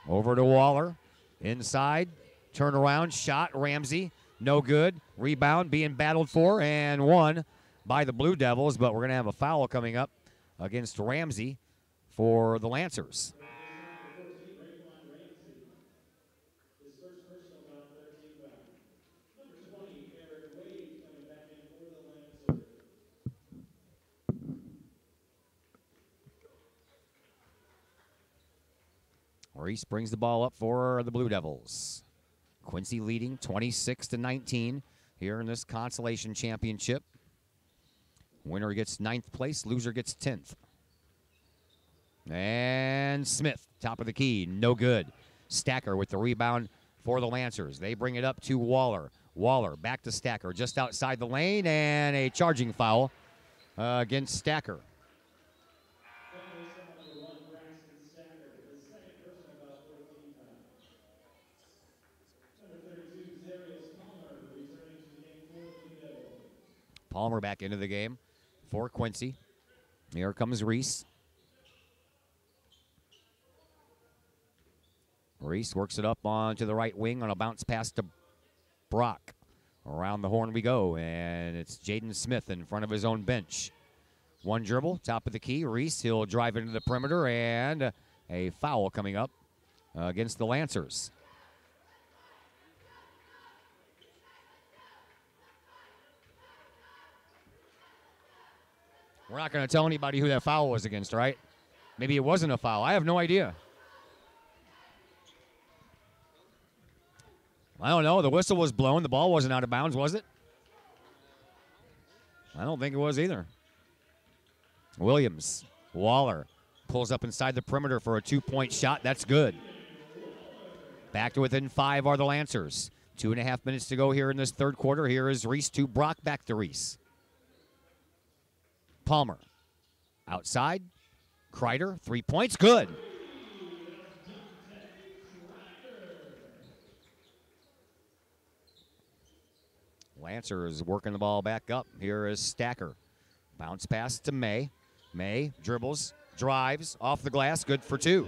Over to Waller. Inside. Turnaround shot. Ramsey. No good. Rebound being battled for and won by the Blue Devils, but we're going to have a foul coming up against Ramsey for the Lancers. Reese brings the ball up for the Blue Devils. Quincy leading 26-19 here in this Consolation Championship. Winner gets 9th place, loser gets 10th. And Smith, top of the key, no good. Stacker with the rebound for the Lancers. They bring it up to Waller. Waller back to Stacker, just outside the lane, and a charging foul against Stacker. Palmer back into the game for Quincy. Here comes Reese. Reese works it up onto the right wing on a bounce pass to Brock. Around the horn we go, and it's Jaden Smith in front of his own bench. One dribble, top of the key. Reese, he'll drive into the perimeter, and a foul coming up against the Lancers. We're not going to tell anybody who that foul was against, right? Maybe it wasn't a foul. I have no idea. I don't know. The whistle was blown. The ball wasn't out of bounds, was it? I don't think it was either. Williams, Waller pulls up inside the perimeter for a 2-point shot. That's good. Back to within 5 are the Lancers. 2.5 minutes to go here in this third quarter. Here is Reese to Brock, back to Reese. Palmer outside. Kreider, 3 points, good. Lancer is working the ball back up. Here is Stacker. Bounce pass to May. May dribbles, drives, off the glass, good for 2.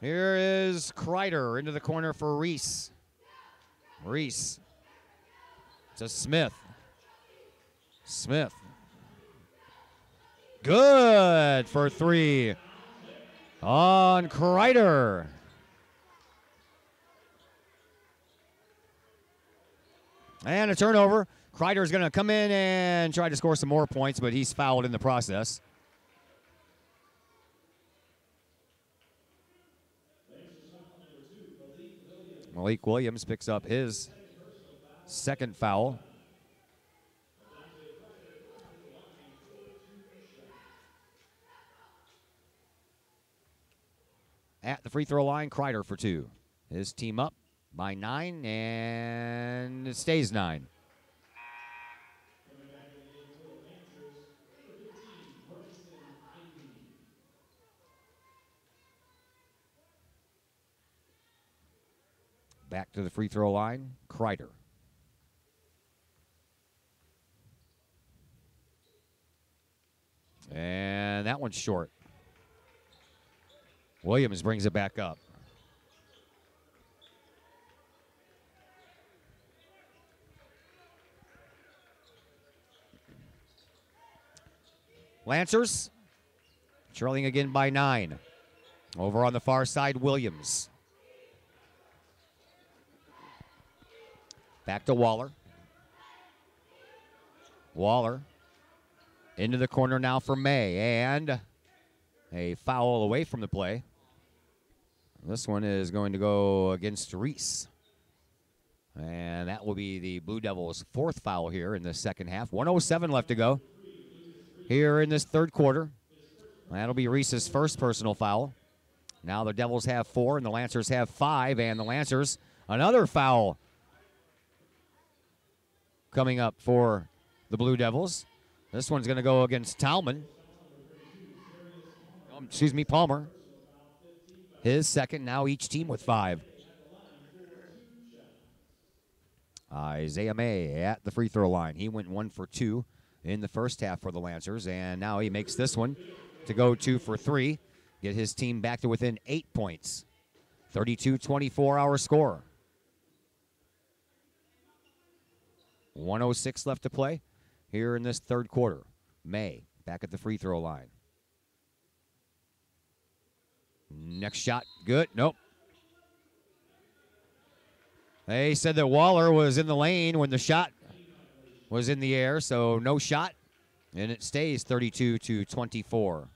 Here is Kreider into the corner for Reese. Reese to Smith. Smith. Good for 3 on Kreider. And a turnover. Kreider's going to come in and try to score some more points, but he's fouled in the process. Malik Williams picks up his second foul. At the free throw line, Kreider for 2. His team up by 9, and it stays 9. Back to the free throw line, Kreider. And that one's short. Williams brings it back up. Lancers trailing again by 9. Over on the far side, Williams. Back to Waller. Waller into the corner now for May, and a foul away from the play. This one is going to go against Reese. And that will be the Blue Devils' 4th foul here in the second half. 1:07 left to go here in this third quarter. That'll be Reese's first personal foul. Now the Devils have 4 and the Lancers have 5, and the Lancers, another foul coming up for the Blue Devils. This one's going to go against Talman. Palmer. His second, now each team with 5. Isaiah May at the free throw line. He went 1 for 2 in the first half for the Lancers, and now he makes this one to go 2 for 3, get his team back to within 8 points. 32-24 our score. 1:06 left to play here in this third quarter. May back at the free throw line. Next shot, good. Nope. They said that Waller was in the lane when the shot was in the air, so no shot, and it stays 32-24.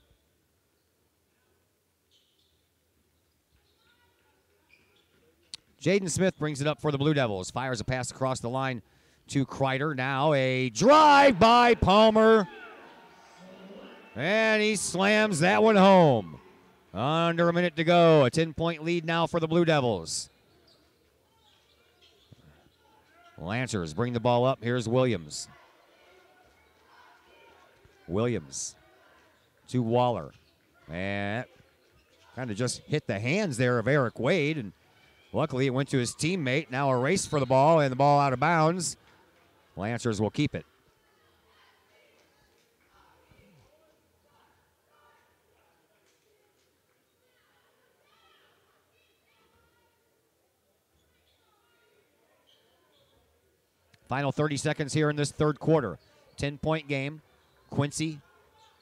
Jaden Smith brings it up for the Blue Devils. Fires a pass across the line to Kreider. Now a drive by Palmer. And he slams that one home. Under a minute to go. A 10-point lead now for the Blue Devils. Lancers bring the ball up. Here's Williams. Williams to Waller. And kind of just hit the hands there of Eric Wade. And luckily it went to his teammate. Now a race for the ball, and the ball out of bounds. Lancers will keep it. Final 30 seconds here in this third quarter. 10-point game. Quincy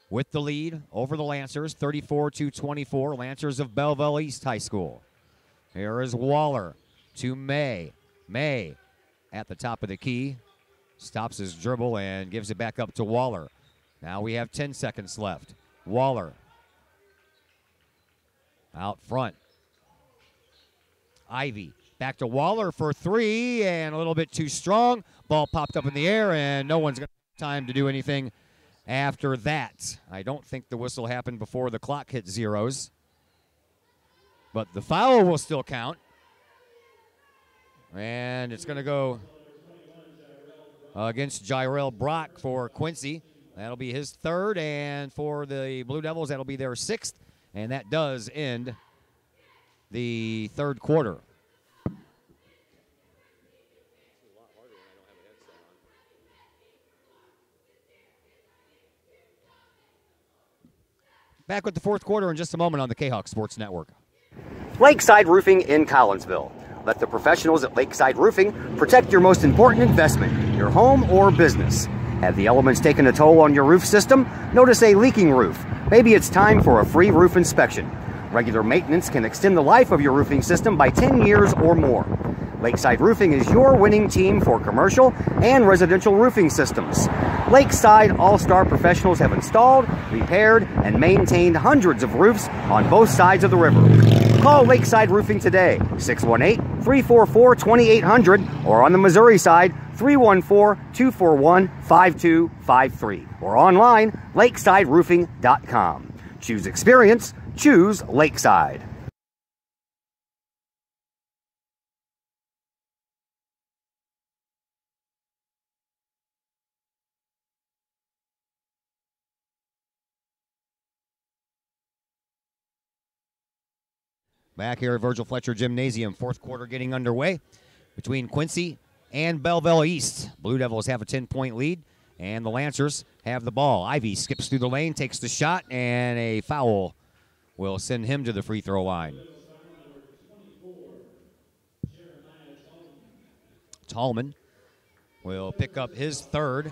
with the lead over the Lancers, 34-24. Lancers of Belleville East High School. Here is Waller to May. May at the top of the key. Stops his dribble and gives it back up to Waller. Now we have 10 seconds left. Waller out front. Ivy back to Waller for 3, and a little bit too strong. Ball popped up in the air, and no one's got time to do anything after that. I don't think the whistle happened before the clock hit zeros. But the foul will still count. And it's going to go against Jyrell Brock for Quincy. That'll be his 3rd, and for the Blue Devils, that'll be their 6th. And that does end the third quarter. Back with the fourth quarter in just a moment on the Kahoks Sports Network. Lakeside Roofing in Collinsville. Let the professionals at Lakeside Roofing protect your most important investment, your home or business. Have the elements taken a toll on your roof system? Notice a leaking roof? Maybe it's time for a free roof inspection. Regular maintenance can extend the life of your roofing system by 10 years or more. Lakeside Roofing is your winning team for commercial and residential roofing systems. Lakeside All-Star professionals have installed, repaired, and maintained hundreds of roofs on both sides of the river. Call Lakeside Roofing today, 618-344-2800, or on the Missouri side, 314-241-5253, or online, lakesideroofing.com. Choose experience, choose Lakeside. Back here at Virgil Fletcher Gymnasium, fourth quarter getting underway between Quincy and Belleville East. Blue Devils have a 10-point lead, and the Lancers have the ball. Ivy skips through the lane, takes the shot, and a foul will send him to the free throw line. Tallman will pick up his third,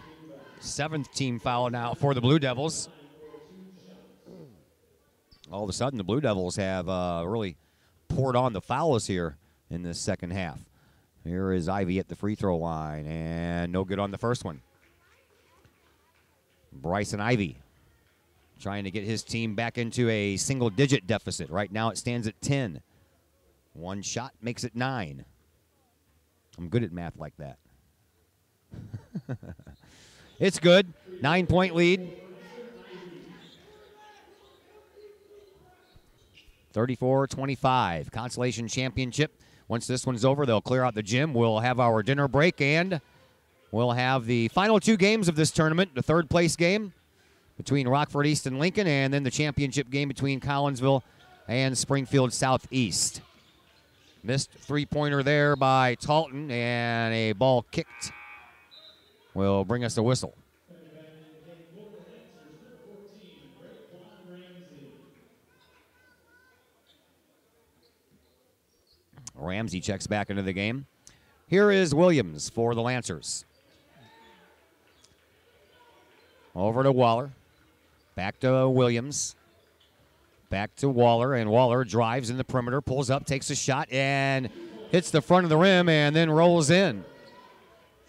seventh team foul now for the Blue Devils. All of a sudden, the Blue Devils have really poured on the fouls here in this second half. Here is Ivy at the free throw line, and no good on the first one. Bryson Ivy trying to get his team back into a single-digit deficit. Right now it stands at 10. One shot makes it 9. I'm good at math like that. It's good. 9-point lead. 34-25. Consolation Championship. Once this one's over, they'll clear out the gym. We'll have our dinner break, and we'll have the final two games of this tournament. The third place game between Rockford East and Lincoln, and then the championship game between Collinsville and Springfield Southeast. Missed three-pointer there by Talton, and a ball kicked will bring us a whistle. Ramsey checks back into the game. Here is Williams for the Lancers. Over to Waller. Back to Williams. Back to Waller, and Waller drives in the perimeter, pulls up, takes a shot, and hits the front of the rim, and then rolls in.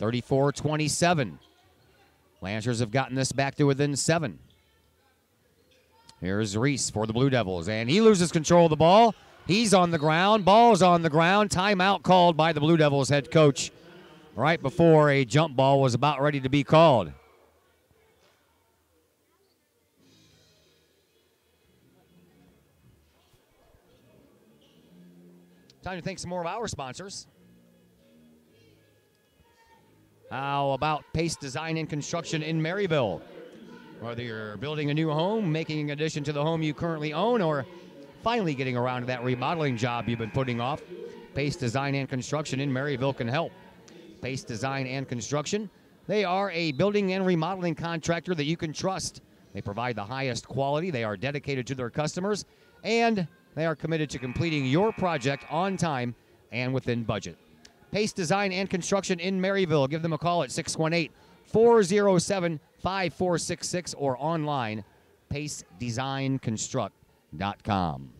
34-27. Lancers have gotten this back to within 7. Here's Reese for the Blue Devils, and he loses control of the ball. He's on the ground. Ball's on the ground. Timeout called by the Blue Devils head coach right before a jump ball was about ready to be called. Time to thank some more of our sponsors. How about Pace Design and Construction in Maryville? Whether you're building a new home, making an addition to the home you currently own, or finally getting around to that remodeling job you've been putting off, Pace Design and Construction in Maryville can help. Pace Design and Construction, they are a building and remodeling contractor that you can trust. They provide the highest quality, they are dedicated to their customers, and they are committed to completing your project on time and within budget. Pace Design and Construction in Maryville. Give them a call at 618-407-5466 or online, pacedesignconstruct.com.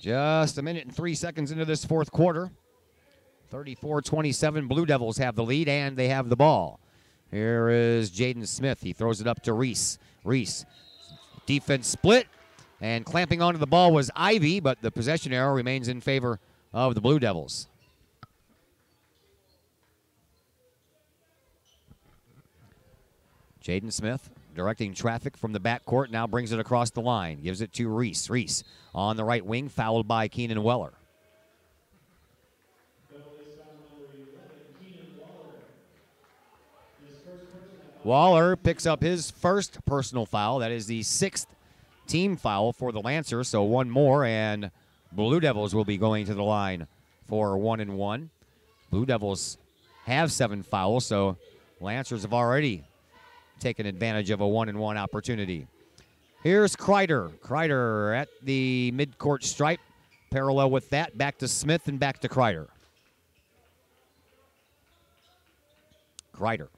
Just a minute and 3 seconds into this fourth quarter. 34-27, Blue Devils have the lead, and they have the ball. Here is Jaden Smith. He throws it up to Reese. Reese, defense split, and clamping onto the ball was Ivy, but the possession arrow remains in favor of the Blue Devils. Jaden Smith directing traffic from the backcourt, now brings it across the line. Gives it to Reese. Reese on the right wing, fouled by Keenan Weller. Waller picks up his first personal foul. That is the 6th team foul for the Lancers, so one more, and Blue Devils will be going to the line for 1-1. Blue Devils have 7 fouls, so Lancers have already taken advantage of a 1-1 opportunity. Here's Kreider. Kreider at the midcourt stripe. Parallel with that, back to Smith and back to Kreider. Kreider.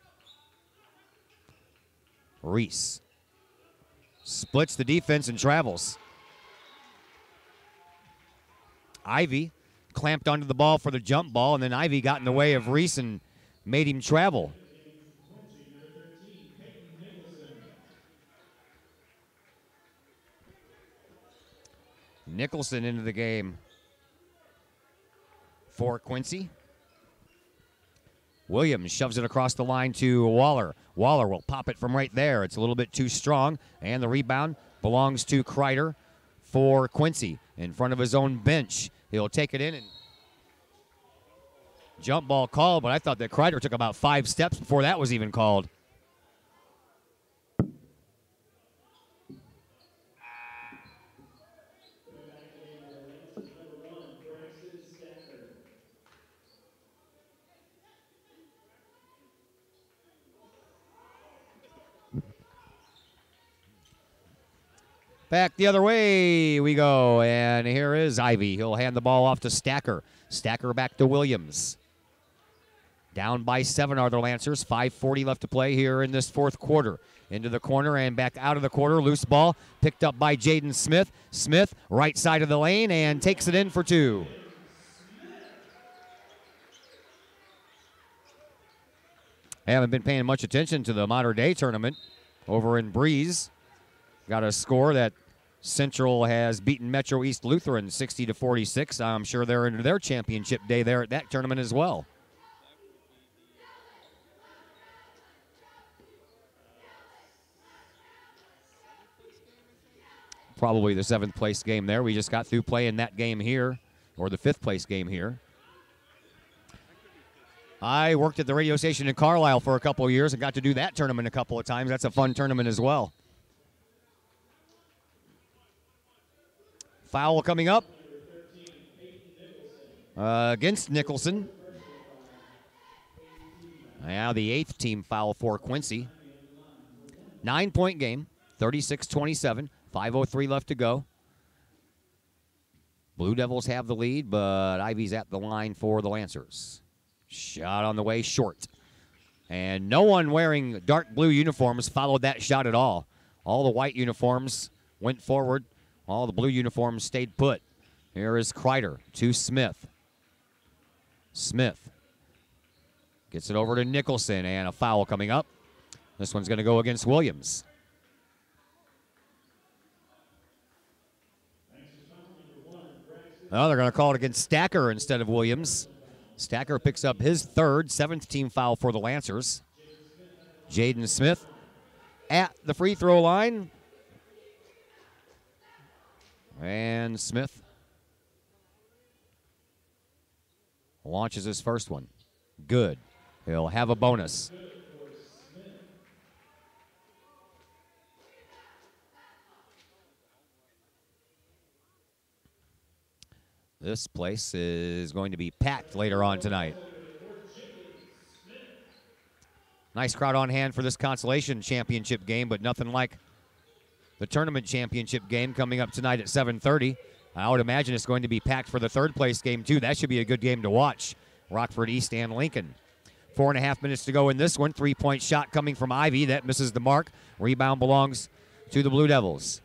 Reese splits the defense and travels. Ivy clamped onto the ball for the jump ball, and then Ivy got in the way of Reese and made him travel. Nicholson into the game for Quincy. Williams shoves it across the line to Waller. Waller will pop it from right there. It's a little bit too strong, and the rebound belongs to Kreider for Quincy. In front of his own bench, he'll take it in and jump ball called, but I thought that Kreider took about 5 steps before that was even called. Back the other way we go, and here is Ivy. He'll hand the ball off to Stacker. Stacker back to Williams. Down by 7 are the Lancers. 5:40 left to play here in this 4th quarter. Into the corner and back out of the quarter. Loose ball picked up by Jaden Smith. Smith, right side of the lane, and takes it in for 2. I haven't been paying much attention to the Modern Day tournament over in Breeze. Got a score that Central has beaten Metro East Lutheran 60-46. I'm sure they're into their championship day there at that tournament as well. Probably the 7th place game there. We just got through playing that game here, or the 5th place game here. I worked at the radio station in Carlisle for a couple of years and got to do that tournament a couple of times. That's a fun tournament as well. Foul coming up against Nicholson. Now the 8th team foul for Quincy. 9-point game, 36-27, 5:03 left to go. Blue Devils have the lead, but Ivy's at the line for the Lancers. Shot on the way, short. And no one wearing dark blue uniforms followed that shot at all. All the white uniforms went forward. All the blue uniforms stayed put. Here is Kreider to Smith. Smith gets it over to Nicholson, and a foul coming up. This one's going to go against Williams. Oh, they're going to call it against Stacker instead of Williams. Stacker picks up his 3rd, 7th team foul for the Lancers. Jaden Smith at the free throw line. And Smith launches his first one. Good. He'll have a bonus. This place is going to be packed later on tonight. Nice crowd on hand for this Consolation Championship game, but nothing like the tournament championship game coming up tonight at 7:30. I would imagine it's going to be packed for the 3rd place game, too. That should be a good game to watch. Rockford East and Lincoln. 4.5 minutes to go in this one. 3-point shot coming from Ivy. That misses the mark. Rebound belongs to the Blue Devils.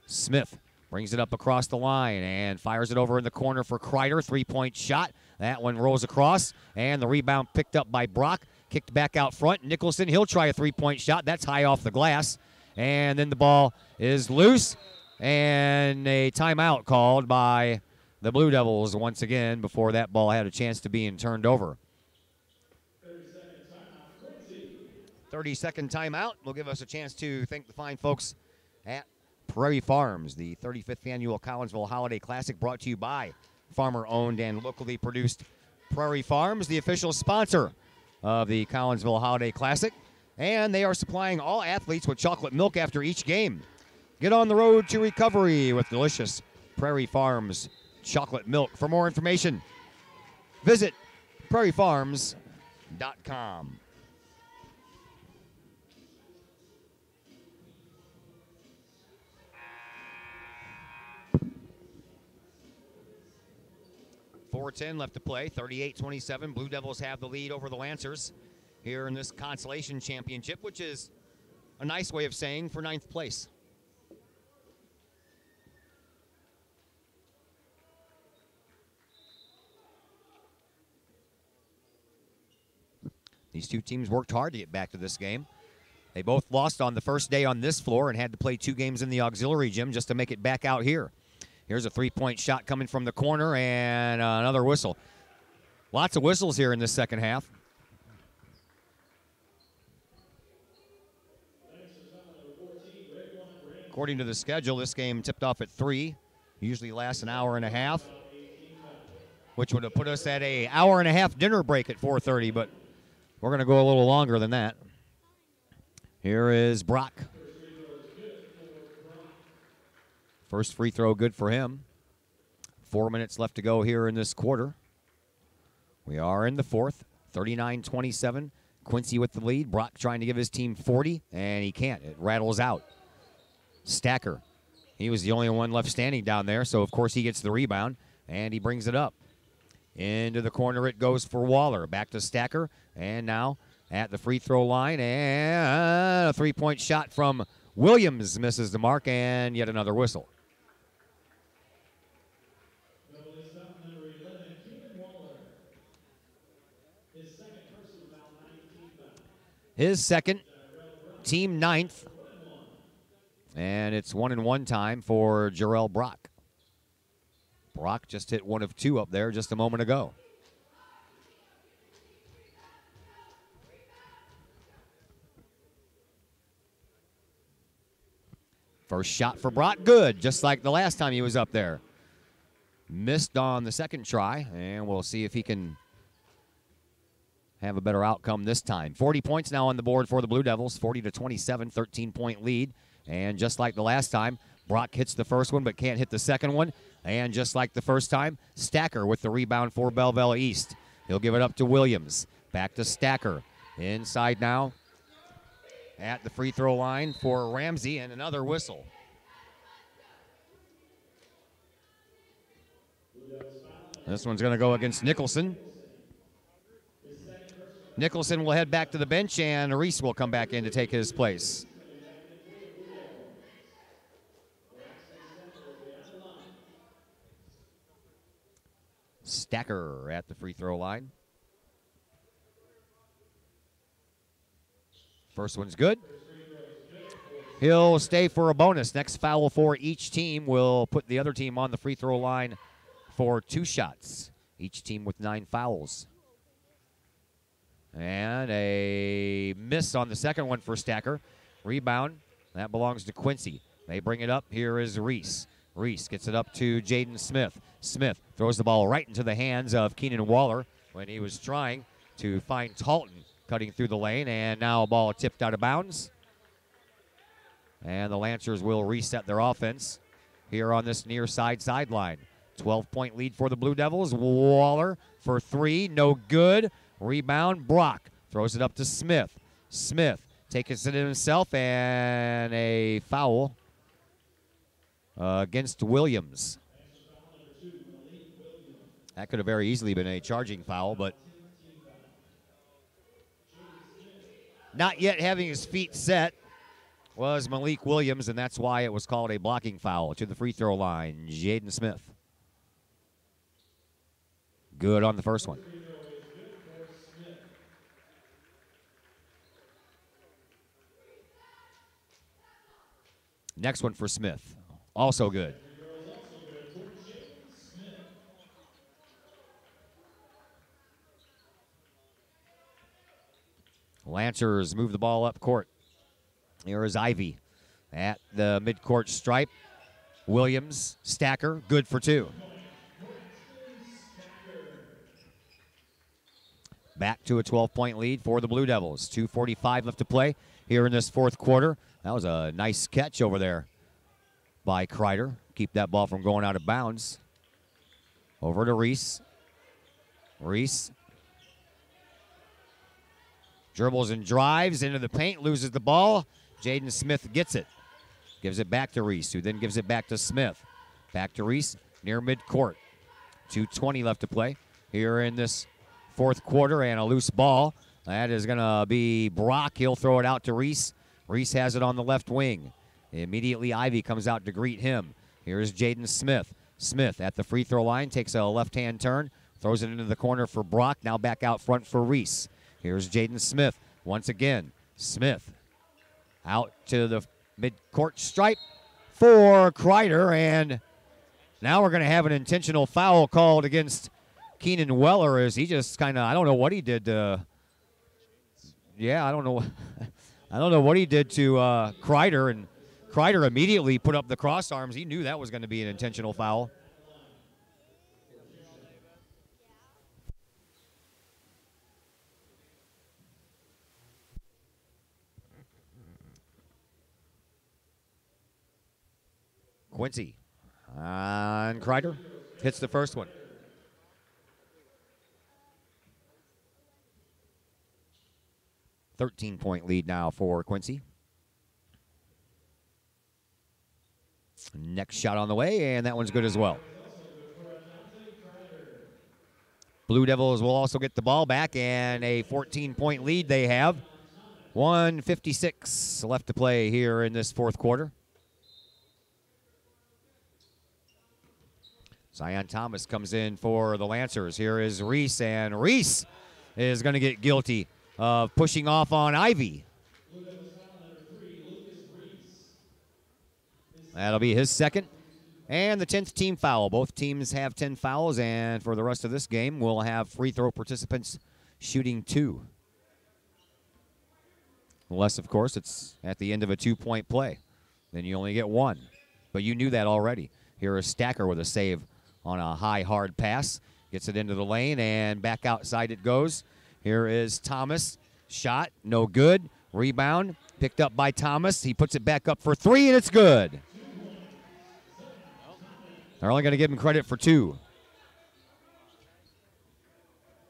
Smith brings it up across the line and fires it over in the corner for Kreider. 3-point shot. That one rolls across, and the rebound picked up by Brock. Kicked back out front. Nicholson, he'll try a 3-point shot. That's high off the glass. And then the ball is loose, and a timeout called by the Blue Devils once again before that ball had a chance to being turned over. 30-second timeout will give us a chance to thank the fine folks at Prairie Farms, the 35th annual Collinsville Holiday Classic, brought to you by farmer-owned and locally produced Prairie Farms, the official sponsor of the Collinsville Holiday Classic. and they are supplying all athletes with chocolate milk after each game. Get on the road to recovery with delicious Prairie Farms chocolate milk. For more information, visit prairiefarms.com. .410 left to play, 38-27. Blue Devils have the lead over the Lancers here in this Consolation Championship, which is a nice way of saying for 9th place. These two teams worked hard to get back to this game. They both lost on the first day on this floor and had to play 2 games in the auxiliary gym just to make it back out here. Here's a 3-point shot coming from the corner and another whistle. Lots of whistles here in this second half. According to the schedule, this game tipped off at 3. Usually lasts an hour and a half, which would have put us at an hour and a half dinner break at 4:30, but we're going to go a little longer than that. Here is Brock. First free throw good for him. 4 minutes left to go here in this quarter. We are in the fourth, 39-27. Quincy with the lead. Brock trying to give his team 40, and he can't. It rattles out. Stacker. He was the only one left standing down there, so of course he gets the rebound, and he brings it up. Into the corner it goes for Waller. Back to Stacker, and now at the free throw line, and a 3-point shot from Williams misses the mark, and yet another whistle. His second, team 9th, and it's 1-and-1 time for Jarrell Brock. Brock just hit 1 of 2 up there just a moment ago. First shot for Brock, good, just like the last time he was up there. Missed on the second try, and we'll see if he can have a better outcome this time. 40 points now on the board for the Blue Devils, 40-27, 13-point lead. And just like the last time, Brock hits the first one but can't hit the second one. And just like the first time, Stacker with the rebound for Belleville East. He'll give it up to Williams. Back to Stacker. Inside now at the free throw line for Ramsey, and another whistle. This one's going to go against Nicholson. Nicholson will head back to the bench, and Reese will come back in to take his place. Stacker at the free throw line. First one's good. He'll stay for a bonus. Next foul for each team will put the other team on the free throw line for 2 shots. Each team with 9 fouls. And a miss on the second one for Stacker. Rebound, that belongs to Quincy. They bring it up. Here is Reese. Reese gets it up to Jaden Smith. Smith throws the ball right into the hands of Keenan Waller when he was trying to find Talton cutting through the lane. And now a ball tipped out of bounds. And the Lancers will reset their offense here on this near side sideline. 12-point lead for the Blue Devils. Waller for 3, no good. Rebound, Brock throws it up to Smith. Smith takes it in himself, and a foul against Williams. That could have very easily been a charging foul, but not yet having his feet set was Malik Williams, and that's why it was called a blocking foul. To the free throw line, Jaden Smith. Good on the first one. Next one for Smith. Also good. Lancers move the ball up court. Here is Ivy at the midcourt stripe. Williams, Stacker, good for 2. back to a 12-point lead for the Blue Devils. 2:45 left to play here in this fourth quarter. That was a nice catch over there by Kreider. Keep that ball from going out of bounds. Over to Reese. Reese dribbles and drives into the paint, loses the ball. Jaden Smith gets it. Gives it back to Reese, who then gives it back to Smith. Back to Reese near midcourt. 2:20 left to play here in this fourth quarter, and a loose ball. That is going to be Brock. He'll throw it out to Reese. Reese has it on the left wing. Immediately, Ivy comes out to greet him. Here's Jaden Smith. Smith at the free throw line takes a left-hand turn, throws it into the corner for Brock. Now back out front for Reese. Here's Jaden Smith once again. Smith out to the midcourt stripe for Kreider, and now we're going to have an intentional foul called against Keenan Weller as he just kind of, I don't know what he did to, I don't know what he did to Kreider, and Kreider immediately put up the cross arms. He knew that was going to be an intentional foul. Quincy on Kreider, hits the first one. .13 lead now for Quincy. Next shot on the way, and that one's good as well. Blue Devils will also get the ball back, and a 14-point lead they have. 1:56 left to play here in this fourth quarter. Zion Thomas comes in for the Lancers. Here is Reese, and Reese is going to get guilty of pushing off on Ivy. That'll be his second. And the 10th team foul. Both teams have 10 fouls, and for the rest of this game, we'll have free throw participants shooting 2. Unless, of course, it's at the end of a 2-point play. Then you only get 1. But you knew that already. Here is Stacker with a save on a high, hard pass. Gets it into the lane, and back outside it goes. Here is Thomas. Shot, no good. Rebound, picked up by Thomas. He puts it back up for 3, and it's good. They're only going to give him credit for 2.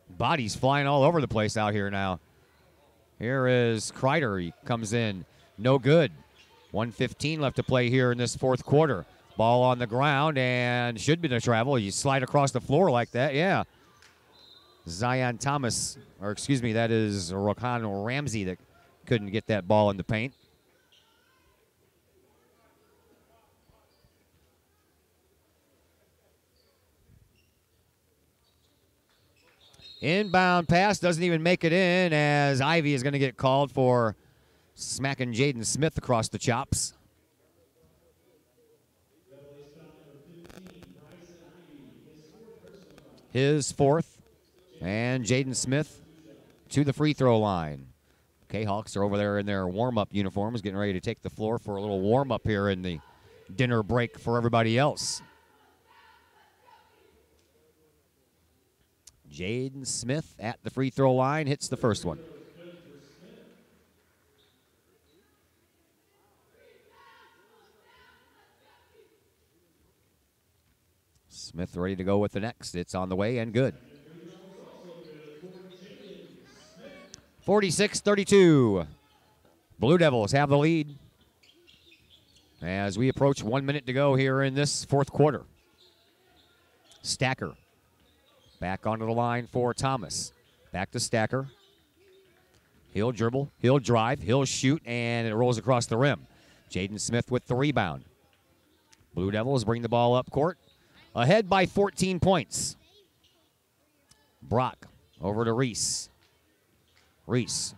Bodies flying all over the place out here now. Here is Kreider. He comes in, no good. 1:15 left to play here in this fourth quarter. Ball on the ground, and should be the travel. You slide across the floor like that, yeah. Zion Thomas, or excuse me, that is Rokan Ramsey that couldn't get that ball in the paint. Inbound pass doesn't even make it in, as Ivy is going to get called for smacking Jaden Smith across the chops. His fourth, and Jaden Smith to the free throw line. Kahoks are over there in their warm-up uniforms, getting ready to take the floor for a little warm-up here in the dinner break for everybody else. Jaden Smith at the free throw line hits the first one. Smith ready to go with the next. It's on the way and good. 46-32. Blue Devils have the lead as we approach 1 minute to go here in this fourth quarter. Stacker back onto the line for Thomas. Back to Stacker. He'll dribble, he'll drive, he'll shoot, and it rolls across the rim. Jaden Smith with the rebound. Blue Devils bring the ball up court. Ahead by 14 points. Brock over to Reese. Reese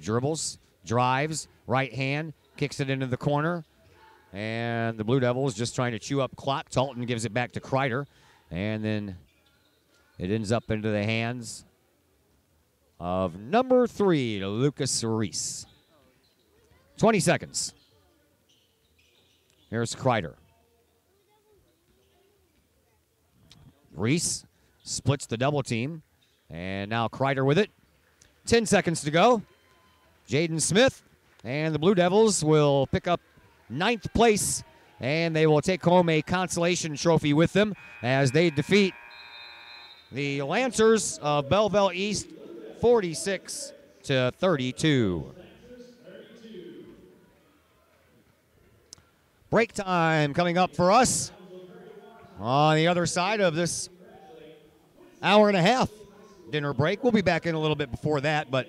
dribbles, drives, right hand, kicks it into the corner. And the Blue Devils just trying to chew up clock. Talton gives it back to Kreider. And then it ends up into the hands of number 3, Lucas Reese. 20 seconds. Here's Kreider. Reese splits the double team And now Kreider with it. 10 seconds to go. Jaden Smith and the Blue Devils will pick up 9th place, and they will take home a consolation trophy with them as they defeat the Lancers of Belleville East 46-32. Break time coming up for us on the other side of this hour and a half dinner break. We'll be back in a little bit before that, but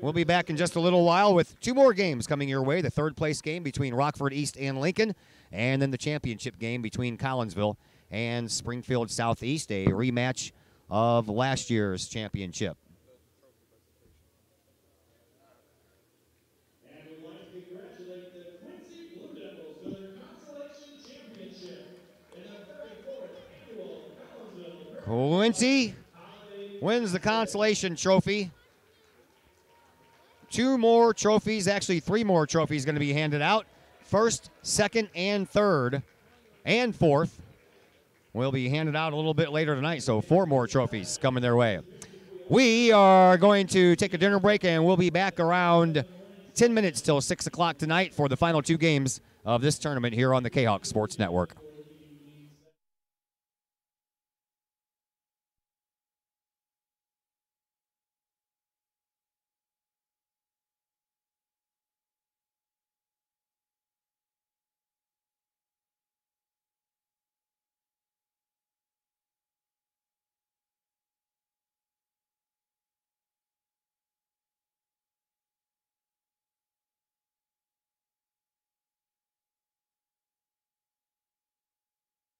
we'll be back in just a little while with 2 more games coming your way. The 3rd place game between Rockford East and Lincoln, and then the championship game between Collinsville and Springfield Southeast, a rematch of last year's championship. And we'd like to congratulate the Quincy Blue Devils for their Consolation Championship in the 34th annual Collinsville. Quincy wins the consolation trophy. 2 more trophies, actually 3 more trophies going to be handed out. 1st, 2nd, and 3rd, and 4th will be handed out a little bit later tonight, so 4 more trophies coming their way. We are going to take a dinner break, and we'll be back around 10 minutes till 6 o'clock tonight for the final 2 games of this tournament here on the Kahoks Sports Network.